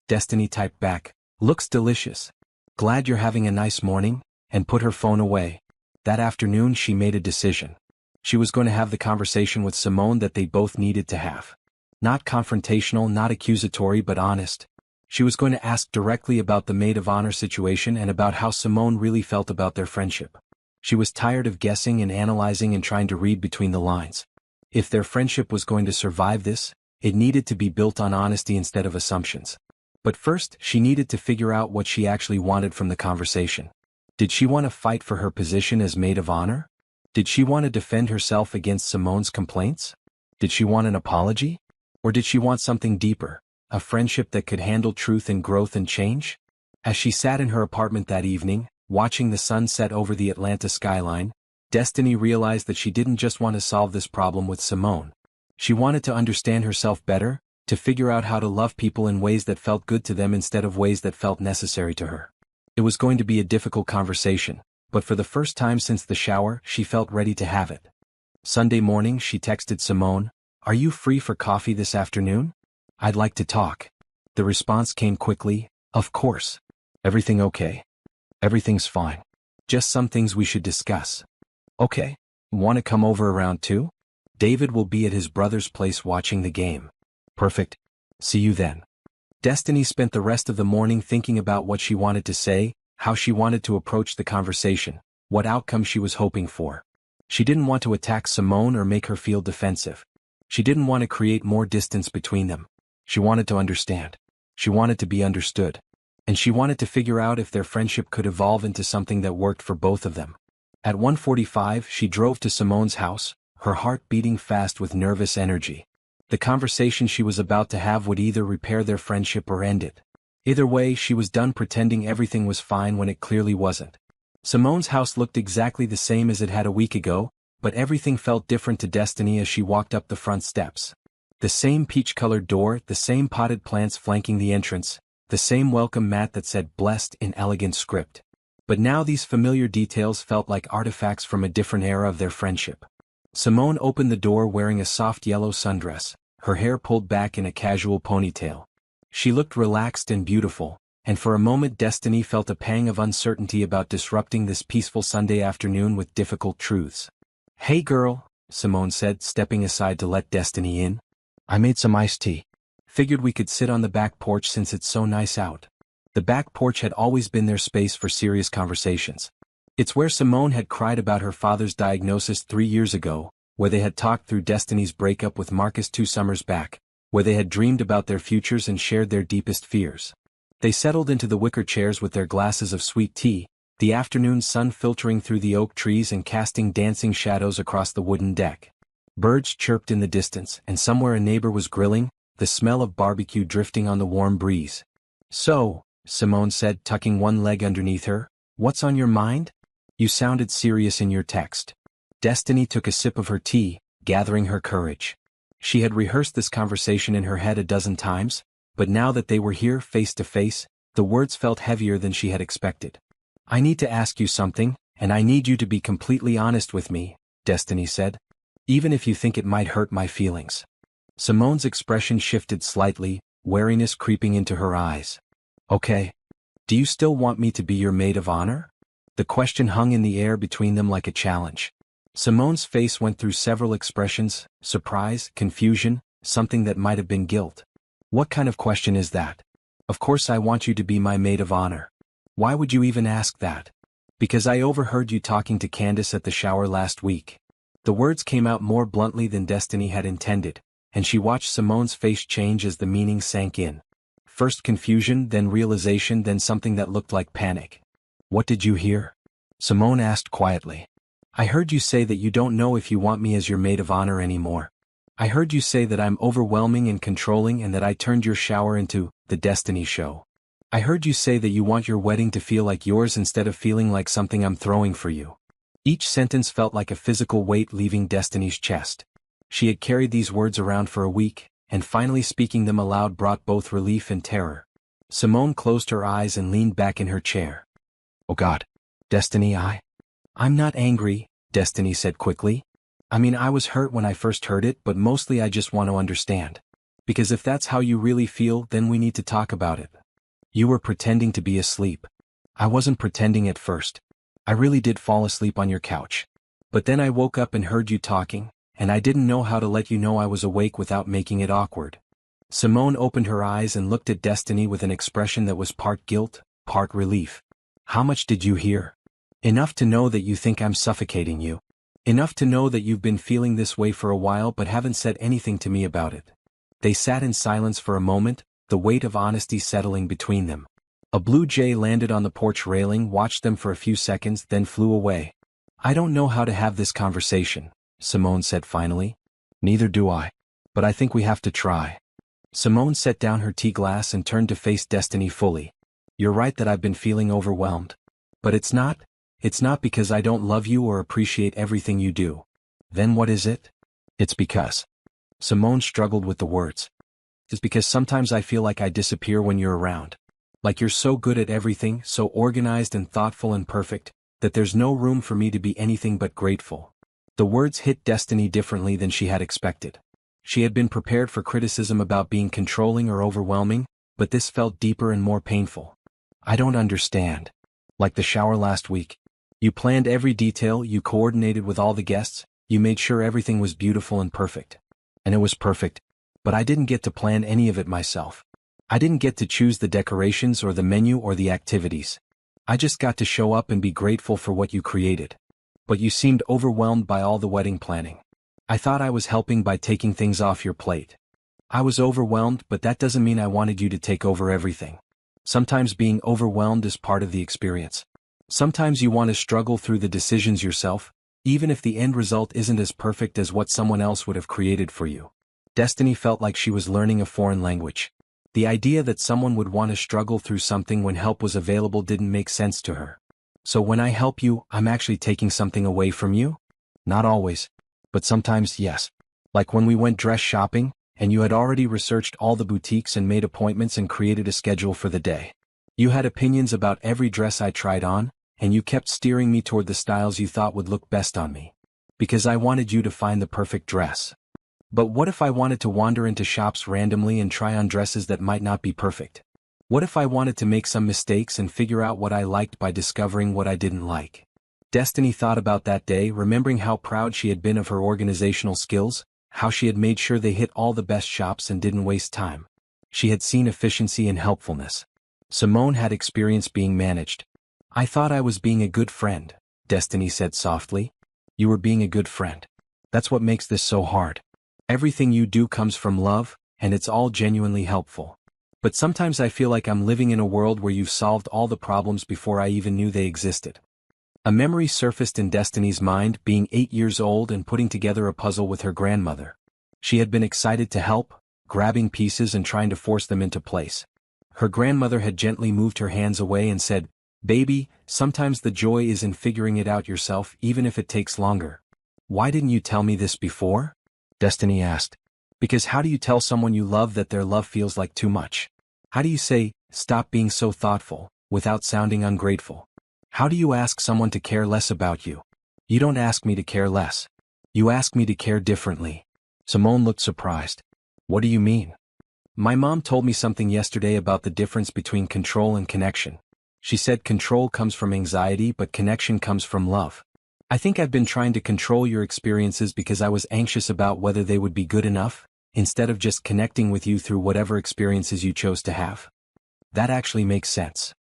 Destiny typed back, looks delicious. Glad you're having a nice morning, and put her phone away. That afternoon she made a decision. She was going to have the conversation with Simone that they both needed to have. Not confrontational, not accusatory, but honest. She was going to ask directly about the maid of honor situation and about how Simone really felt about their friendship. She was tired of guessing and analyzing and trying to read between the lines. If their friendship was going to survive this, it needed to be built on honesty instead of assumptions. But first, she needed to figure out what she actually wanted from the conversation. Did she want to fight for her position as maid of honor? Did she want to defend herself against Simone's complaints? Did she want an apology? Or did she want something deeper? A friendship that could handle truth and growth and change? As she sat in her apartment that evening, watching the sun set over the Atlanta skyline, Destiny realized that she didn't just want to solve this problem with Simone. She wanted to understand herself better, to figure out how to love people in ways that felt good to them instead of ways that felt necessary to her. It was going to be a difficult conversation, but for the first time since the shower, she felt ready to have it. Sunday morning, she texted Simone, "Are you free for coffee this afternoon? I'd like to talk." The response came quickly, "Of course. Everything okay?" "Everything's fine. Just some things we should discuss." "Okay. Want to come over around 2? David will be at his brother's place watching the game." "Perfect. See you then." Destiny spent the rest of the morning thinking about what she wanted to say, how she wanted to approach the conversation, what outcome she was hoping for. She didn't want to attack Simone or make her feel defensive. She didn't want to create more distance between them. She wanted to understand. She wanted to be understood. And she wanted to figure out if their friendship could evolve into something that worked for both of them. At 1:45, she drove to Simone's house, her heart beating fast with nervous energy. The conversation she was about to have would either repair their friendship or end it. Either way, she was done pretending everything was fine when it clearly wasn't. Simone's house looked exactly the same as it had a week ago, but everything felt different to Destiny as she walked up the front steps. The same peach-colored door, the same potted plants flanking the entrance, the same welcome mat that said "blessed" in elegant script. But now these familiar details felt like artifacts from a different era of their friendship. Simone opened the door wearing a soft yellow sundress, her hair pulled back in a casual ponytail. She looked relaxed and beautiful, and for a moment Destiny felt a pang of uncertainty about disrupting this peaceful Sunday afternoon with difficult truths. "Hey girl," Simone said, stepping aside to let Destiny in. "I made some iced tea. Figured we could sit on the back porch since it's so nice out." The back porch had always been their space for serious conversations. It's where Simone had cried about her father's diagnosis 3 years ago, where they had talked through Destiny's breakup with Marcus 2 summers back, where they had dreamed about their futures and shared their deepest fears. They settled into the wicker chairs with their glasses of sweet tea, the afternoon sun filtering through the oak trees and casting dancing shadows across the wooden deck. Birds chirped in the distance, and somewhere a neighbor was grilling, the smell of barbecue drifting on the warm breeze. "So," Simone said, tucking one leg underneath her, "what's on your mind? You sounded serious in your text." Destiny took a sip of her tea, gathering her courage. She had rehearsed this conversation in her head a dozen times, but now that they were here face to face, the words felt heavier than she had expected. "I need to ask you something, and I need you to be completely honest with me," Destiny said. "Even if you think it might hurt my feelings." Simone's expression shifted slightly, wariness creeping into her eyes. "Okay. Do you still want me to be your maid of honor?" The question hung in the air between them like a challenge. Simone's face went through several expressions: surprise, confusion, something that might have been guilt. "What kind of question is that? Of course I want you to be my maid of honor. Why would you even ask that?" "Because I overheard you talking to Candace at the shower last week." The words came out more bluntly than Destiny had intended, and she watched Simone's face change as the meaning sank in. First confusion, then realization, then something that looked like panic. "What did you hear?" Simone asked quietly. "I heard you say that you don't know if you want me as your maid of honor anymore. I heard you say that I'm overwhelming and controlling and that I turned your shower into the Destiny show. I heard you say that you want your wedding to feel like yours instead of feeling like something I'm throwing for you." Each sentence felt like a physical weight leaving Destiny's chest. She had carried these words around for a week, and finally speaking them aloud brought both relief and terror. Simone closed her eyes and leaned back in her chair. "Oh God. Destiny, I'm not angry," Destiny said quickly. "I mean, I was hurt when I first heard it, but mostly I just want to understand. Because if that's how you really feel, then we need to talk about it. You were pretending to be asleep. I wasn't pretending at first. I really did fall asleep on your couch. But then I woke up and heard you talking, and I didn't know how to let you know I was awake without making it awkward." Simone opened her eyes and looked at Destiny with an expression that was part guilt, part relief. "How much did you hear?" "Enough to know that you think I'm suffocating you. Enough to know that you've been feeling this way for a while but haven't said anything to me about it." They sat in silence for a moment, the weight of honesty settling between them. A blue jay landed on the porch railing, watched them for a few seconds, then flew away. "I don't know how to have this conversation," Simone said finally. "Neither do I. But I think we have to try." Simone set down her tea glass and turned to face Destiny fully. "You're right that I've been feeling overwhelmed. But it's not because I don't love you or appreciate everything you do." "Then what is it?" "It's because." Simone struggled with the words. "It's because sometimes I feel like I disappear when you're around. Like you're so good at everything, so organized and thoughtful and perfect, that there's no room for me to be anything but grateful." The words hit Destiny differently than she had expected. She had been prepared for criticism about being controlling or overwhelming, but this felt deeper and more painful. "I don't understand. Like the shower last week. You planned every detail, you coordinated with all the guests, you made sure everything was beautiful and perfect. And it was perfect. But I didn't get to plan any of it myself. I didn't get to choose the decorations or the menu or the activities. I just got to show up and be grateful for what you created. But you seemed overwhelmed by all the wedding planning. I thought I was helping by taking things off your plate. I was overwhelmed, but that doesn't mean I wanted you to take over everything. Sometimes being overwhelmed is part of the experience. Sometimes you want to struggle through the decisions yourself, even if the end result isn't as perfect as what someone else would have created for you." Destiny felt like she was learning a foreign language. The idea that someone would want to struggle through something when help was available didn't make sense to her. "So when I help you, I'm actually taking something away from you?" "Not always. But sometimes, yes. Like when we went dress shopping, and you had already researched all the boutiques and made appointments and created a schedule for the day. You had opinions about every dress I tried on, and you kept steering me toward the styles you thought would look best on me. Because I wanted you to find the perfect dress. But what if I wanted to wander into shops randomly and try on dresses that might not be perfect? What if I wanted to make some mistakes and figure out what I liked by discovering what I didn't like?" Destiny thought about that day, remembering how proud she had been of her organizational skills, how she had made sure they hit all the best shops and didn't waste time. She had seen efficiency and helpfulness. Simone had experience being managed. "I thought I was being a good friend," Destiny said softly. You were being a good friend. That's what makes this so hard. Everything you do comes from love, and it's all genuinely helpful. But sometimes I feel like I'm living in a world where you've solved all the problems before I even knew they existed. A memory surfaced in Destiny's mind, being 8 years old and putting together a puzzle with her grandmother. She had been excited to help, grabbing pieces and trying to force them into place. Her grandmother had gently moved her hands away and said, "Baby, sometimes the joy is in figuring it out yourself, even if it takes longer." "Why didn't you tell me this before?" Destiny asked. "Because how do you tell someone you love that their love feels like too much? How do you say, 'Stop being so thoughtful,' without sounding ungrateful? How do you ask someone to care less about you? You don't ask me to care less. You ask me to care differently." Simone looked surprised. "What do you mean?" "My mom told me something yesterday about the difference between control and connection. She said control comes from anxiety but connection comes from love. I think I've been trying to control your experiences because I was anxious about whether they would be good enough, instead of just connecting with you through whatever experiences you chose to have." "That actually makes sense.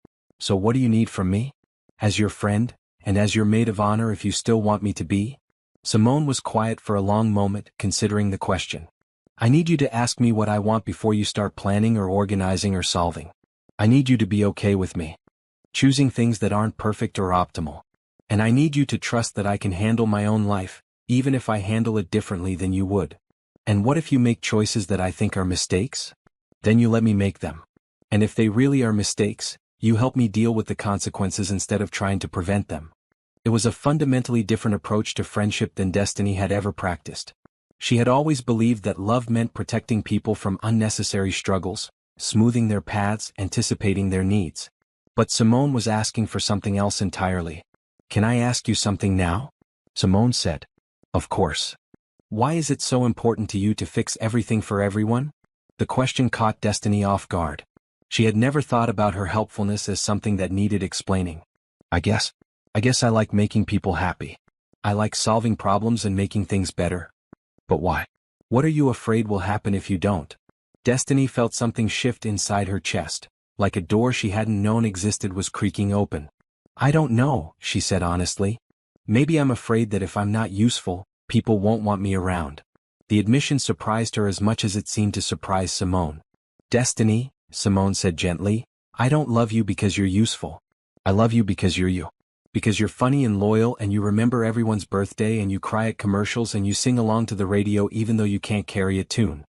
So what do you need from me? As your friend, and as your maid of honor if you still want me to be?" Simone was quiet for a long moment, considering the question. "I need you to ask me what I want before you start planning or organizing or solving. I need you to be okay with me choosing things that aren't perfect or optimal. And I need you to trust that I can handle my own life, even if I handle it differently than you would. And what if you make choices that I think are mistakes? Then you let me make them. And if they really are mistakes, you help me deal with the consequences instead of trying to prevent them." It was a fundamentally different approach to friendship than Destiny had ever practiced. She had always believed that love meant protecting people from unnecessary struggles, smoothing their paths, anticipating their needs. But Simone was asking for something else entirely. "Can I ask you something now?" Simone said. "Of course." "Why is it so important to you to fix everything for everyone?" The question caught Destiny off guard. She had never thought about her helpfulness as something that needed explaining. I guess I like making people happy. I like solving problems and making things better." "But why? What are you afraid will happen if you don't?" Destiny felt something shift inside her chest, like a door she hadn't known existed was creaking open. "I don't know," she said honestly. "Maybe I'm afraid that if I'm not useful, people won't want me around." The admission surprised her as much as it seemed to surprise Simone. "Destiny," Simone said gently, "I don't love you because you're useful. I love you because you're you. Because you're funny and loyal and you remember everyone's birthday and you cry at commercials and you sing along to the radio even though you can't carry a tune.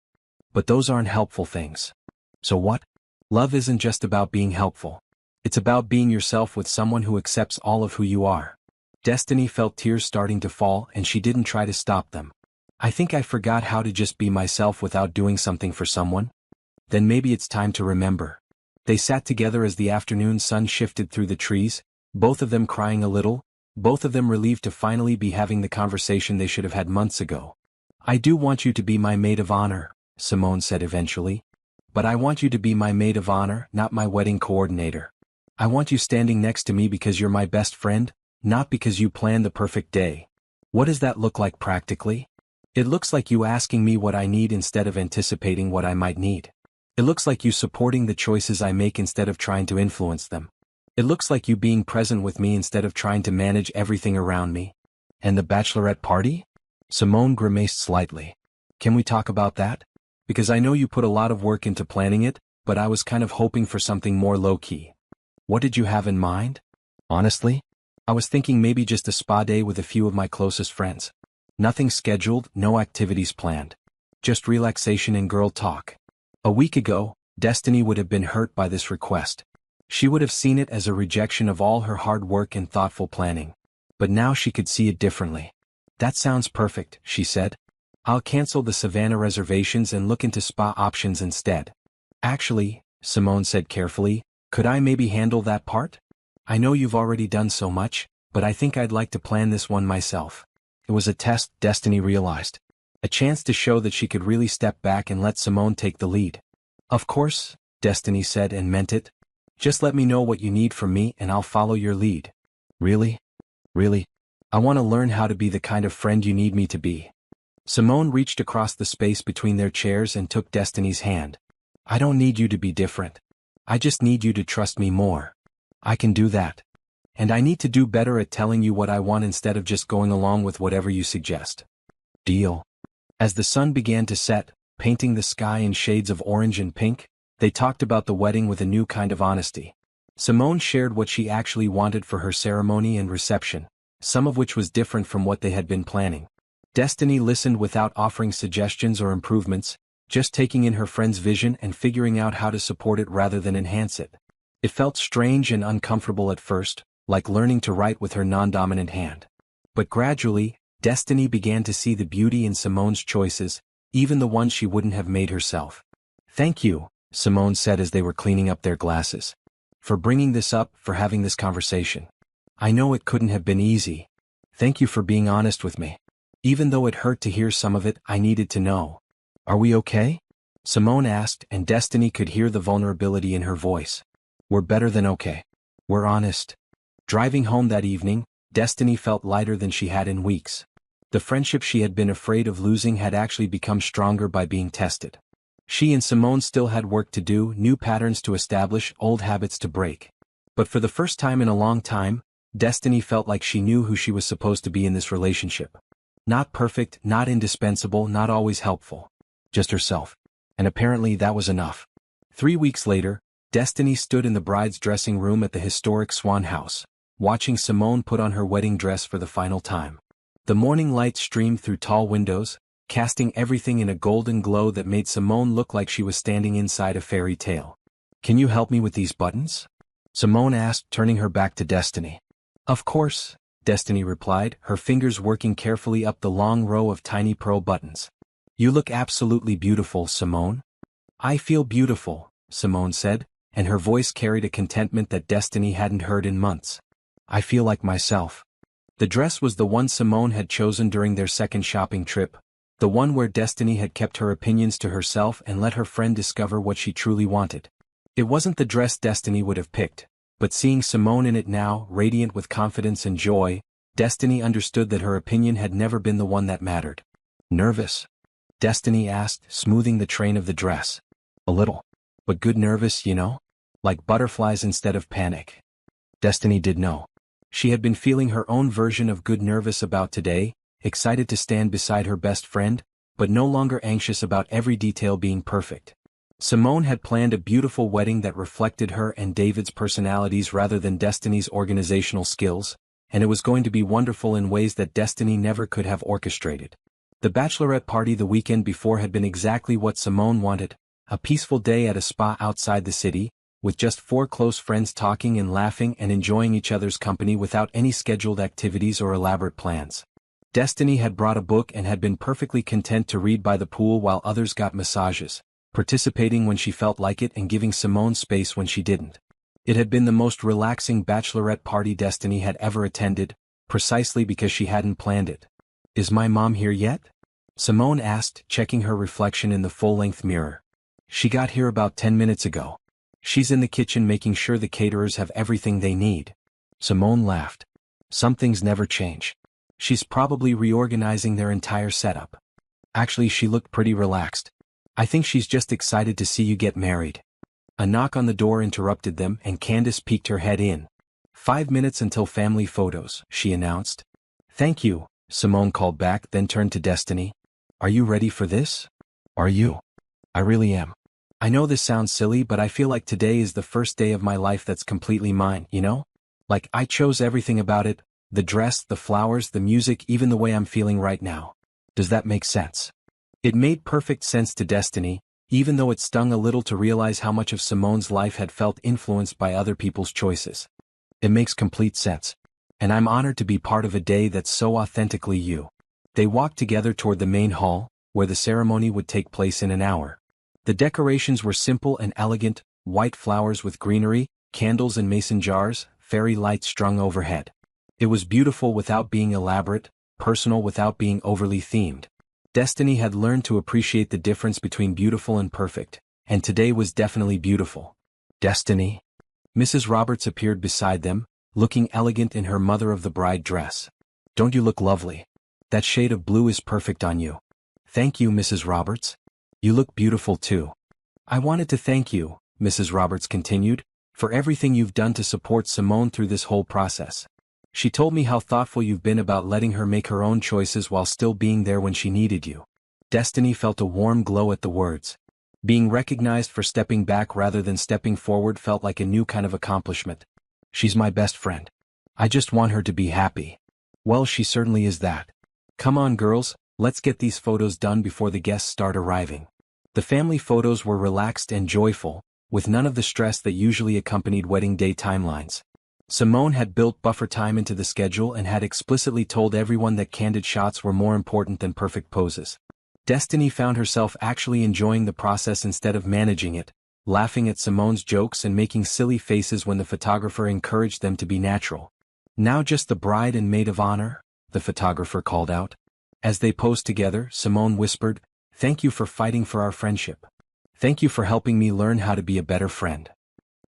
But those aren't helpful things. So what? Love isn't just about being helpful. It's about being yourself with someone who accepts all of who you are." Destiny felt tears starting to fall and she didn't try to stop them. "I think I forgot how to just be myself without doing something for someone. Then maybe it's time to remember." They sat together as the afternoon sun shifted through the trees, both of them crying a little, both of them relieved to finally be having the conversation they should have had months ago. "I do want you to be my maid of honor," Simone said eventually. "But I want you to be my maid of honor, not my wedding coordinator. I want you standing next to me because you're my best friend, not because you planned the perfect day." "What does that look like practically?" "It looks like you asking me what I need instead of anticipating what I might need. It looks like you supporting the choices I make instead of trying to influence them. It looks like you being present with me instead of trying to manage everything around me." "And the bachelorette party?" Simone grimaced slightly. "Can we talk about that? Because I know you put a lot of work into planning it, but I was kind of hoping for something more low-key." "What did you have in mind?" "Honestly, I was thinking maybe just a spa day with a few of my closest friends. Nothing scheduled, no activities planned. Just relaxation and girl talk." A week ago, Destiny would have been hurt by this request. She would have seen it as a rejection of all her hard work and thoughtful planning. But now she could see it differently. "That sounds perfect," she said. "I'll cancel the Savannah reservations and look into spa options instead." "Actually," Simone said carefully, "could I maybe handle that part? I know you've already done so much, but I think I'd like to plan this one myself." It was a test, Destiny realized. A chance to show that she could really step back and let Simone take the lead. "Of course," Destiny said and meant it. "Just let me know what you need from me and I'll follow your lead." "Really? Really? I want to learn how to be the kind of friend you need me to be." Simone reached across the space between their chairs and took Destiny's hand. "I don't need you to be different. I just need you to trust me more. I can do that. And I need to do better at telling you what I want instead of just going along with whatever you suggest. Deal. As the sun began to set, painting the sky in shades of orange and pink, they talked about the wedding with a new kind of honesty. Simone shared what she actually wanted for her ceremony and reception, some of which was different from what they had been planning. Destiny listened without offering suggestions or improvements, just taking in her friend's vision and figuring out how to support it rather than enhance it. It felt strange and uncomfortable at first, like learning to write with her non-dominant hand. But gradually, Destiny began to see the beauty in Simone's choices, even the ones she wouldn't have made herself. "Thank you," Simone said as they were cleaning up their glasses. "For bringing this up, for having this conversation. I know it couldn't have been easy. Thank you for being honest with me. Even though it hurt to hear some of it, I needed to know. Are we okay?" Simone asked, and Destiny could hear the vulnerability in her voice. "We're better than okay. We're honest." Driving home that evening, Destiny felt lighter than she had in weeks. The friendship she had been afraid of losing had actually become stronger by being tested. She and Simone still had work to do, new patterns to establish, old habits to break. But for the first time in a long time, Destiny felt like she knew who she was supposed to be in this relationship. Not perfect, not indispensable, not always helpful. Just herself. And apparently that was enough. 3 weeks later, Destiny stood in the bride's dressing room at the historic Swan House, watching Simone put on her wedding dress for the final time. The morning light streamed through tall windows, casting everything in a golden glow that made Simone look like she was standing inside a fairy tale. "Can you help me with these buttons?" Simone asked, turning her back to Destiny. "Of course," Destiny replied, her fingers working carefully up the long row of tiny pearl buttons. "You look absolutely beautiful, Simone." "I feel beautiful," Simone said, and her voice carried a contentment that Destiny hadn't heard in months. "I feel like myself." The dress was the one Simone had chosen during their second shopping trip, the one where Destiny had kept her opinions to herself and let her friend discover what she truly wanted. It wasn't the dress Destiny would have picked, but seeing Simone in it now, radiant with confidence and joy, Destiny understood that her opinion had never been the one that mattered. "Nervous?" Destiny asked, smoothing the train of the dress. "A little. But good nervous, you know? Like butterflies instead of panic." Destiny did know. She had been feeling her own version of good nervous about today, excited to stand beside her best friend, but no longer anxious about every detail being perfect. Simone had planned a beautiful wedding that reflected her and David's personalities rather than Destiny's organizational skills, and it was going to be wonderful in ways that Destiny never could have orchestrated. The bachelorette party the weekend before had been exactly what Simone wanted, a peaceful day at a spa outside the city, with just 4 close friends talking and laughing and enjoying each other's company without any scheduled activities or elaborate plans. Destiny had brought a book and had been perfectly content to read by the pool while others got massages, participating when she felt like it and giving Simone space when she didn't. It had been the most relaxing bachelorette party Destiny had ever attended, precisely because she hadn't planned it. "Is my mom here yet?" Simone asked, checking her reflection in the full-length mirror. "She got here about 10 minutes ago. She's in the kitchen making sure the caterers have everything they need." Simone laughed. "Some things never change. She's probably reorganizing their entire setup." Actually, she looked pretty relaxed. "I think she's just excited to see you get married." A knock on the door interrupted them and Candace peeked her head in. 5 minutes until family photos," she announced. "Thank you," Simone called back, then turned to Destiny. "Are you ready for this?" "Are you?" "I really am. I know this sounds silly, but I feel like today is the first day of my life that's completely mine, you know? Like I chose everything about it, the dress, the flowers, the music, even the way I'm feeling right now. Does that make sense?" It made perfect sense to Destiny, even though it stung a little to realize how much of Simone's life had felt influenced by other people's choices. "It makes complete sense. And I'm honored to be part of a day that's so authentically you." They walked together toward the main hall, where the ceremony would take place in an hour. The decorations were simple and elegant, white flowers with greenery, candles in mason jars, fairy lights strung overhead. It was beautiful without being elaborate, personal without being overly themed. Destiny had learned to appreciate the difference between beautiful and perfect, and today was definitely beautiful. "Destiny?" Mrs. Roberts appeared beside them, looking elegant in her mother-of-the-bride dress. "Don't you look lovely? That shade of blue is perfect on you." "Thank you, Mrs. Roberts. You look beautiful too." "I wanted to thank you," Mrs. Roberts continued, for everything you've done to support Simone through this whole process. She told me how thoughtful you've been about letting her make her own choices while still being there when she needed you. Destiny felt a warm glow at the words. Being recognized for stepping back rather than stepping forward felt like a new kind of accomplishment. She's my best friend. I just want her to be happy. Well, she certainly is that. Come on, girls, let's get these photos done before the guests start arriving. The family photos were relaxed and joyful, with none of the stress that usually accompanied wedding day timelines. Simone had built buffer time into the schedule and had explicitly told everyone that candid shots were more important than perfect poses. Destiny found herself actually enjoying the process instead of managing it, laughing at Simone's jokes and making silly faces when the photographer encouraged them to be natural. Now just the bride and maid of honor, the photographer called out. As they posed together, Simone whispered, "Thank you for fighting for our friendship. Thank you for helping me learn how to be a better friend.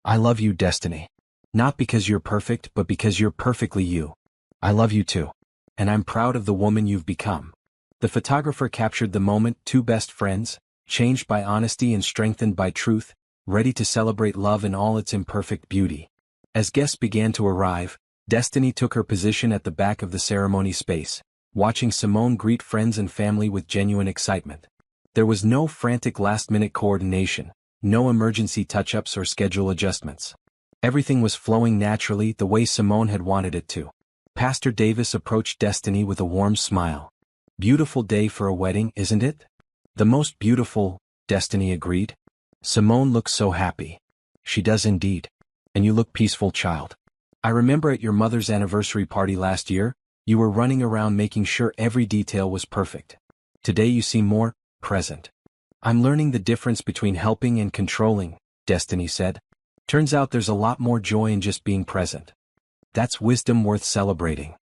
I love you, Destiny. Not because you're perfect, but because you're perfectly you. I love you too. And I'm proud of the woman you've become." The photographer captured the moment, two best friends, changed by honesty and strengthened by truth, ready to celebrate love in all its imperfect beauty. As guests began to arrive, Destiny took her position at the back of the ceremony space, watching Simone greet friends and family with genuine excitement. There was no frantic last-minute coordination, no emergency touch-ups or schedule adjustments. Everything was flowing naturally the way Simone had wanted it to. Pastor Davis approached Destiny with a warm smile. "Beautiful day for a wedding, isn't it?" "The most beautiful," Destiny agreed. Simone looked so happy. "She does indeed. And you look peaceful, child. I remember at your mother's anniversary party last year, you were running around making sure every detail was perfect. Today you seem more present." "I'm learning the difference between helping and controlling," Destiny said. "Turns out there's a lot more joy in just being present. That's wisdom worth celebrating."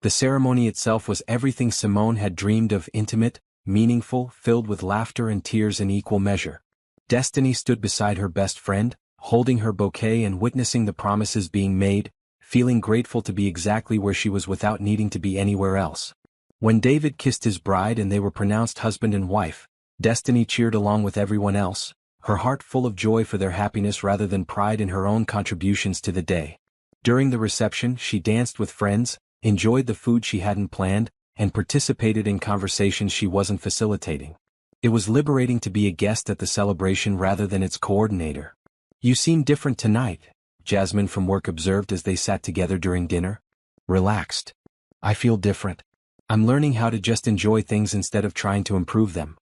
The ceremony itself was everything Simone had dreamed of: intimate, meaningful, filled with laughter and tears in equal measure. Destiny stood beside her best friend, holding her bouquet and witnessing the promises being made, feeling grateful to be exactly where she was without needing to be anywhere else. When David kissed his bride and they were pronounced husband and wife, Destiny cheered along with everyone else, her heart full of joy for their happiness rather than pride in her own contributions to the day. During the reception, she danced with friends, enjoyed the food she hadn't planned, and participated in conversations she wasn't facilitating. It was liberating to be a guest at the celebration rather than its coordinator. "You seem different tonight," Jasmine from work observed as they sat together during dinner. "Relaxed. I feel different. I'm learning how to just enjoy things instead of trying to improve them.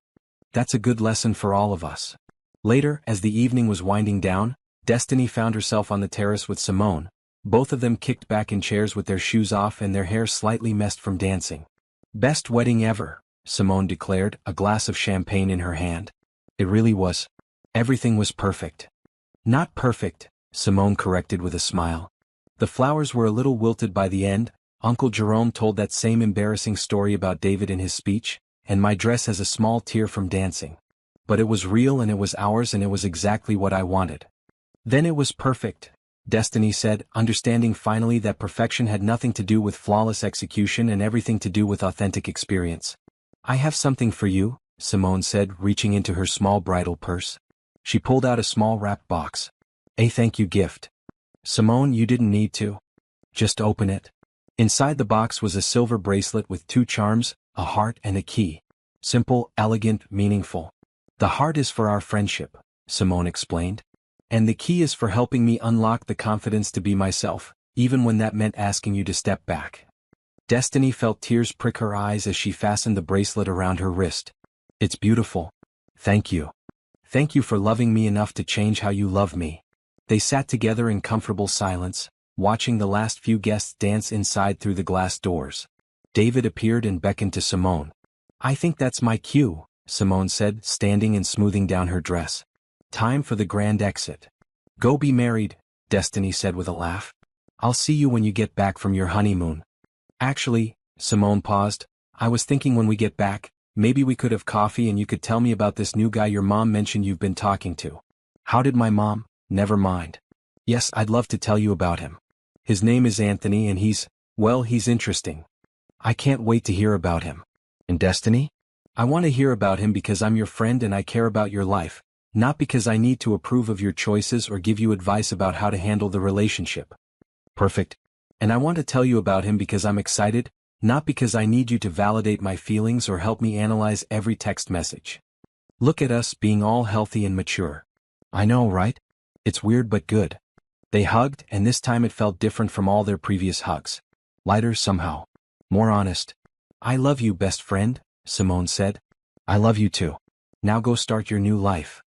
That's a good lesson for all of us." Later, as the evening was winding down, Destiny found herself on the terrace with Simone, both of them kicked back in chairs with their shoes off and their hair slightly messed from dancing. "Best wedding ever," Simone declared, a glass of champagne in her hand. "It really was. Everything was perfect." "Not perfect," Simone corrected with a smile. "The flowers were a little wilted by the end. Uncle Jerome told that same embarrassing story about David in his speech, and my dress has a small tear from dancing. But it was real and it was ours and it was exactly what I wanted." "Then it was perfect," Destiny said, understanding finally that perfection had nothing to do with flawless execution and everything to do with authentic experience. "I have something for you," Simone said, reaching into her small bridal purse. She pulled out a small wrapped box. "A thank you gift." "Simone, you didn't need to. Just open it." Inside the box was a silver bracelet with two charms, a heart and a key. Simple, elegant, meaningful. "The heart is for our friendship," Simone explained. "And the key is for helping me unlock the confidence to be myself, even when that meant asking you to step back." Destiny felt tears prick her eyes as she fastened the bracelet around her wrist. "It's beautiful. Thank you. Thank you for loving me enough to change how you love me." They sat together in comfortable silence, watching the last few guests dance inside through the glass doors. David appeared and beckoned to Simone. "I think that's my cue," Simone said, standing and smoothing down her dress. "Time for the grand exit." "Go be married," Destiny said with a laugh. "I'll see you when you get back from your honeymoon." "Actually," Simone paused, "I was thinking when we get back, maybe we could have coffee and you could tell me about this new guy your mom mentioned you've been talking to." "How did my mom?" "Never mind." "Yes, I'd love to tell you about him. His name is Anthony and he's interesting." "I can't wait to hear about him." "And Destiny?" "I want to hear about him because I'm your friend and I care about your life, Not because I need to approve of your choices or give you advice about how to handle the relationship. Perfect. And I want to tell you about him because I'm excited, not because I need you to validate my feelings or help me analyze every text message. Look at us being all healthy and mature. I know, right? It's weird but good. They hugged, and this time it felt different from all their previous hugs. Lighter somehow. More honest. I love you, best friend, Simone said. I love you too. Now go start your new life.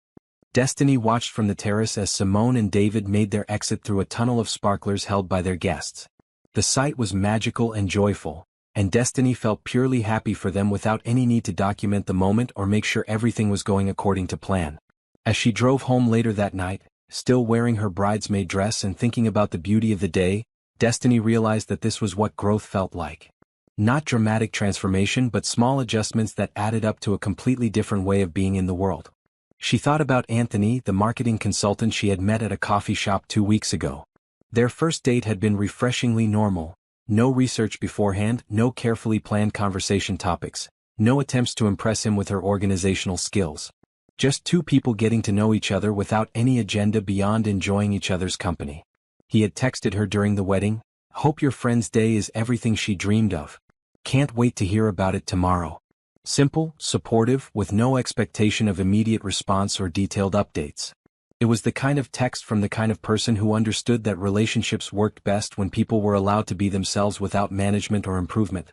Destiny watched from the terrace as Simone and David made their exit through a tunnel of sparklers held by their guests. The sight was magical and joyful, and Destiny felt purely happy for them without any need to document the moment or make sure everything was going according to plan. As she drove home later that night, still wearing her bridesmaid dress and thinking about the beauty of the day, Destiny realized that this was what growth felt like. Not dramatic transformation but small adjustments that added up to a completely different way of being in the world. She thought about Anthony, the marketing consultant she had met at a coffee shop 2 weeks ago. Their first date had been refreshingly normal. No research beforehand, no carefully planned conversation topics, no attempts to impress him with her organizational skills. Just two people getting to know each other without any agenda beyond enjoying each other's company. He had texted her during the wedding, "Hope your friend's day is everything she dreamed of. Can't wait to hear about it tomorrow." Simple, supportive, with no expectation of immediate response or detailed updates. It was the kind of text from the kind of person who understood that relationships worked best when people were allowed to be themselves without management or improvement.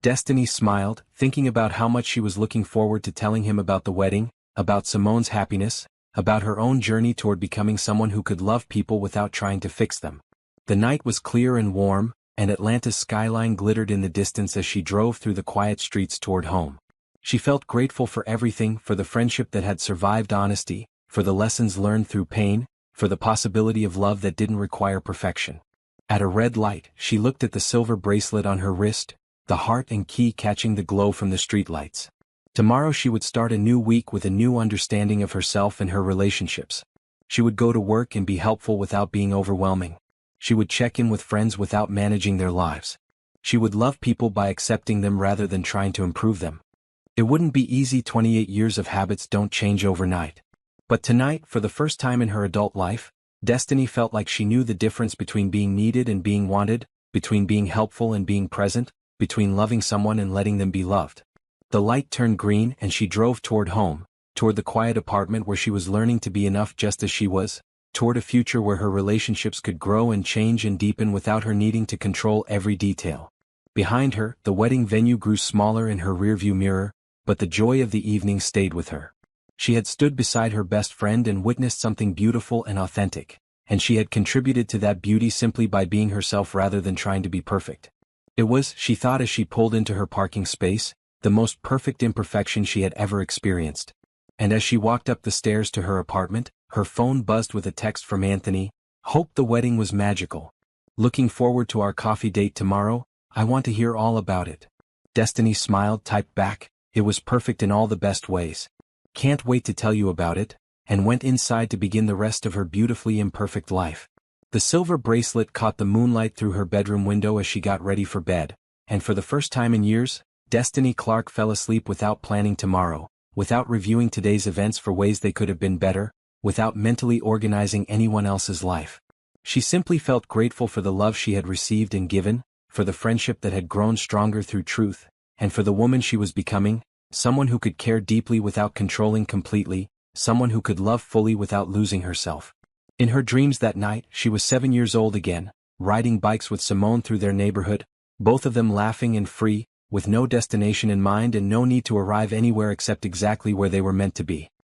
Destiny smiled, thinking about how much she was looking forward to telling him about the wedding, about Simone's happiness, about her own journey toward becoming someone who could love people without trying to fix them. The night was clear and warm, and Atlanta's skyline glittered in the distance as she drove through the quiet streets toward home. She felt grateful for everything, for the friendship that had survived honesty, for the lessons learned through pain, for the possibility of love that didn't require perfection. At a red light, she looked at the silver bracelet on her wrist, the heart and key catching the glow from the streetlights. Tomorrow she would start a new week with a new understanding of herself and her relationships. She would go to work and be helpful without being overwhelming. She would check in with friends without managing their lives. She would love people by accepting them rather than trying to improve them. It wouldn't be easy. 28 years of habits don't change overnight. But tonight, for the first time in her adult life, Destiny felt like she knew the difference between being needed and being wanted, between being helpful and being present, between loving someone and letting them be loved. The light turned green and she drove toward home, toward the quiet apartment where she was learning to be enough just as she was, toward a future where her relationships could grow and change and deepen without her needing to control every detail. Behind her, the wedding venue grew smaller in her rearview mirror, but the joy of the evening stayed with her. She had stood beside her best friend and witnessed something beautiful and authentic, and she had contributed to that beauty simply by being herself rather than trying to be perfect. It was, she thought as she pulled into her parking space, the most perfect imperfection she had ever experienced. And as she walked up the stairs to her apartment, her phone buzzed with a text from Anthony. "Hope the wedding was magical. Looking forward to our coffee date tomorrow. I want to hear all about it." Destiny smiled, typed back, "It was perfect in all the best ways. Can't wait to tell you about it," and went inside to begin the rest of her beautifully imperfect life. The silver bracelet caught the moonlight through her bedroom window as she got ready for bed, and for the first time in years, Destiny Clark fell asleep without planning tomorrow, without reviewing today's events for ways they could have been better, without mentally organizing anyone else's life. She simply felt grateful for the love she had received and given, for the friendship that had grown stronger through truth, and for the woman she was becoming, someone who could care deeply without controlling completely, someone who could love fully without losing herself. In her dreams that night, she was 7 years old again, riding bikes with Simone through their neighborhood, both of them laughing and free, with no destination in mind and no need to arrive anywhere except exactly where they were meant to be.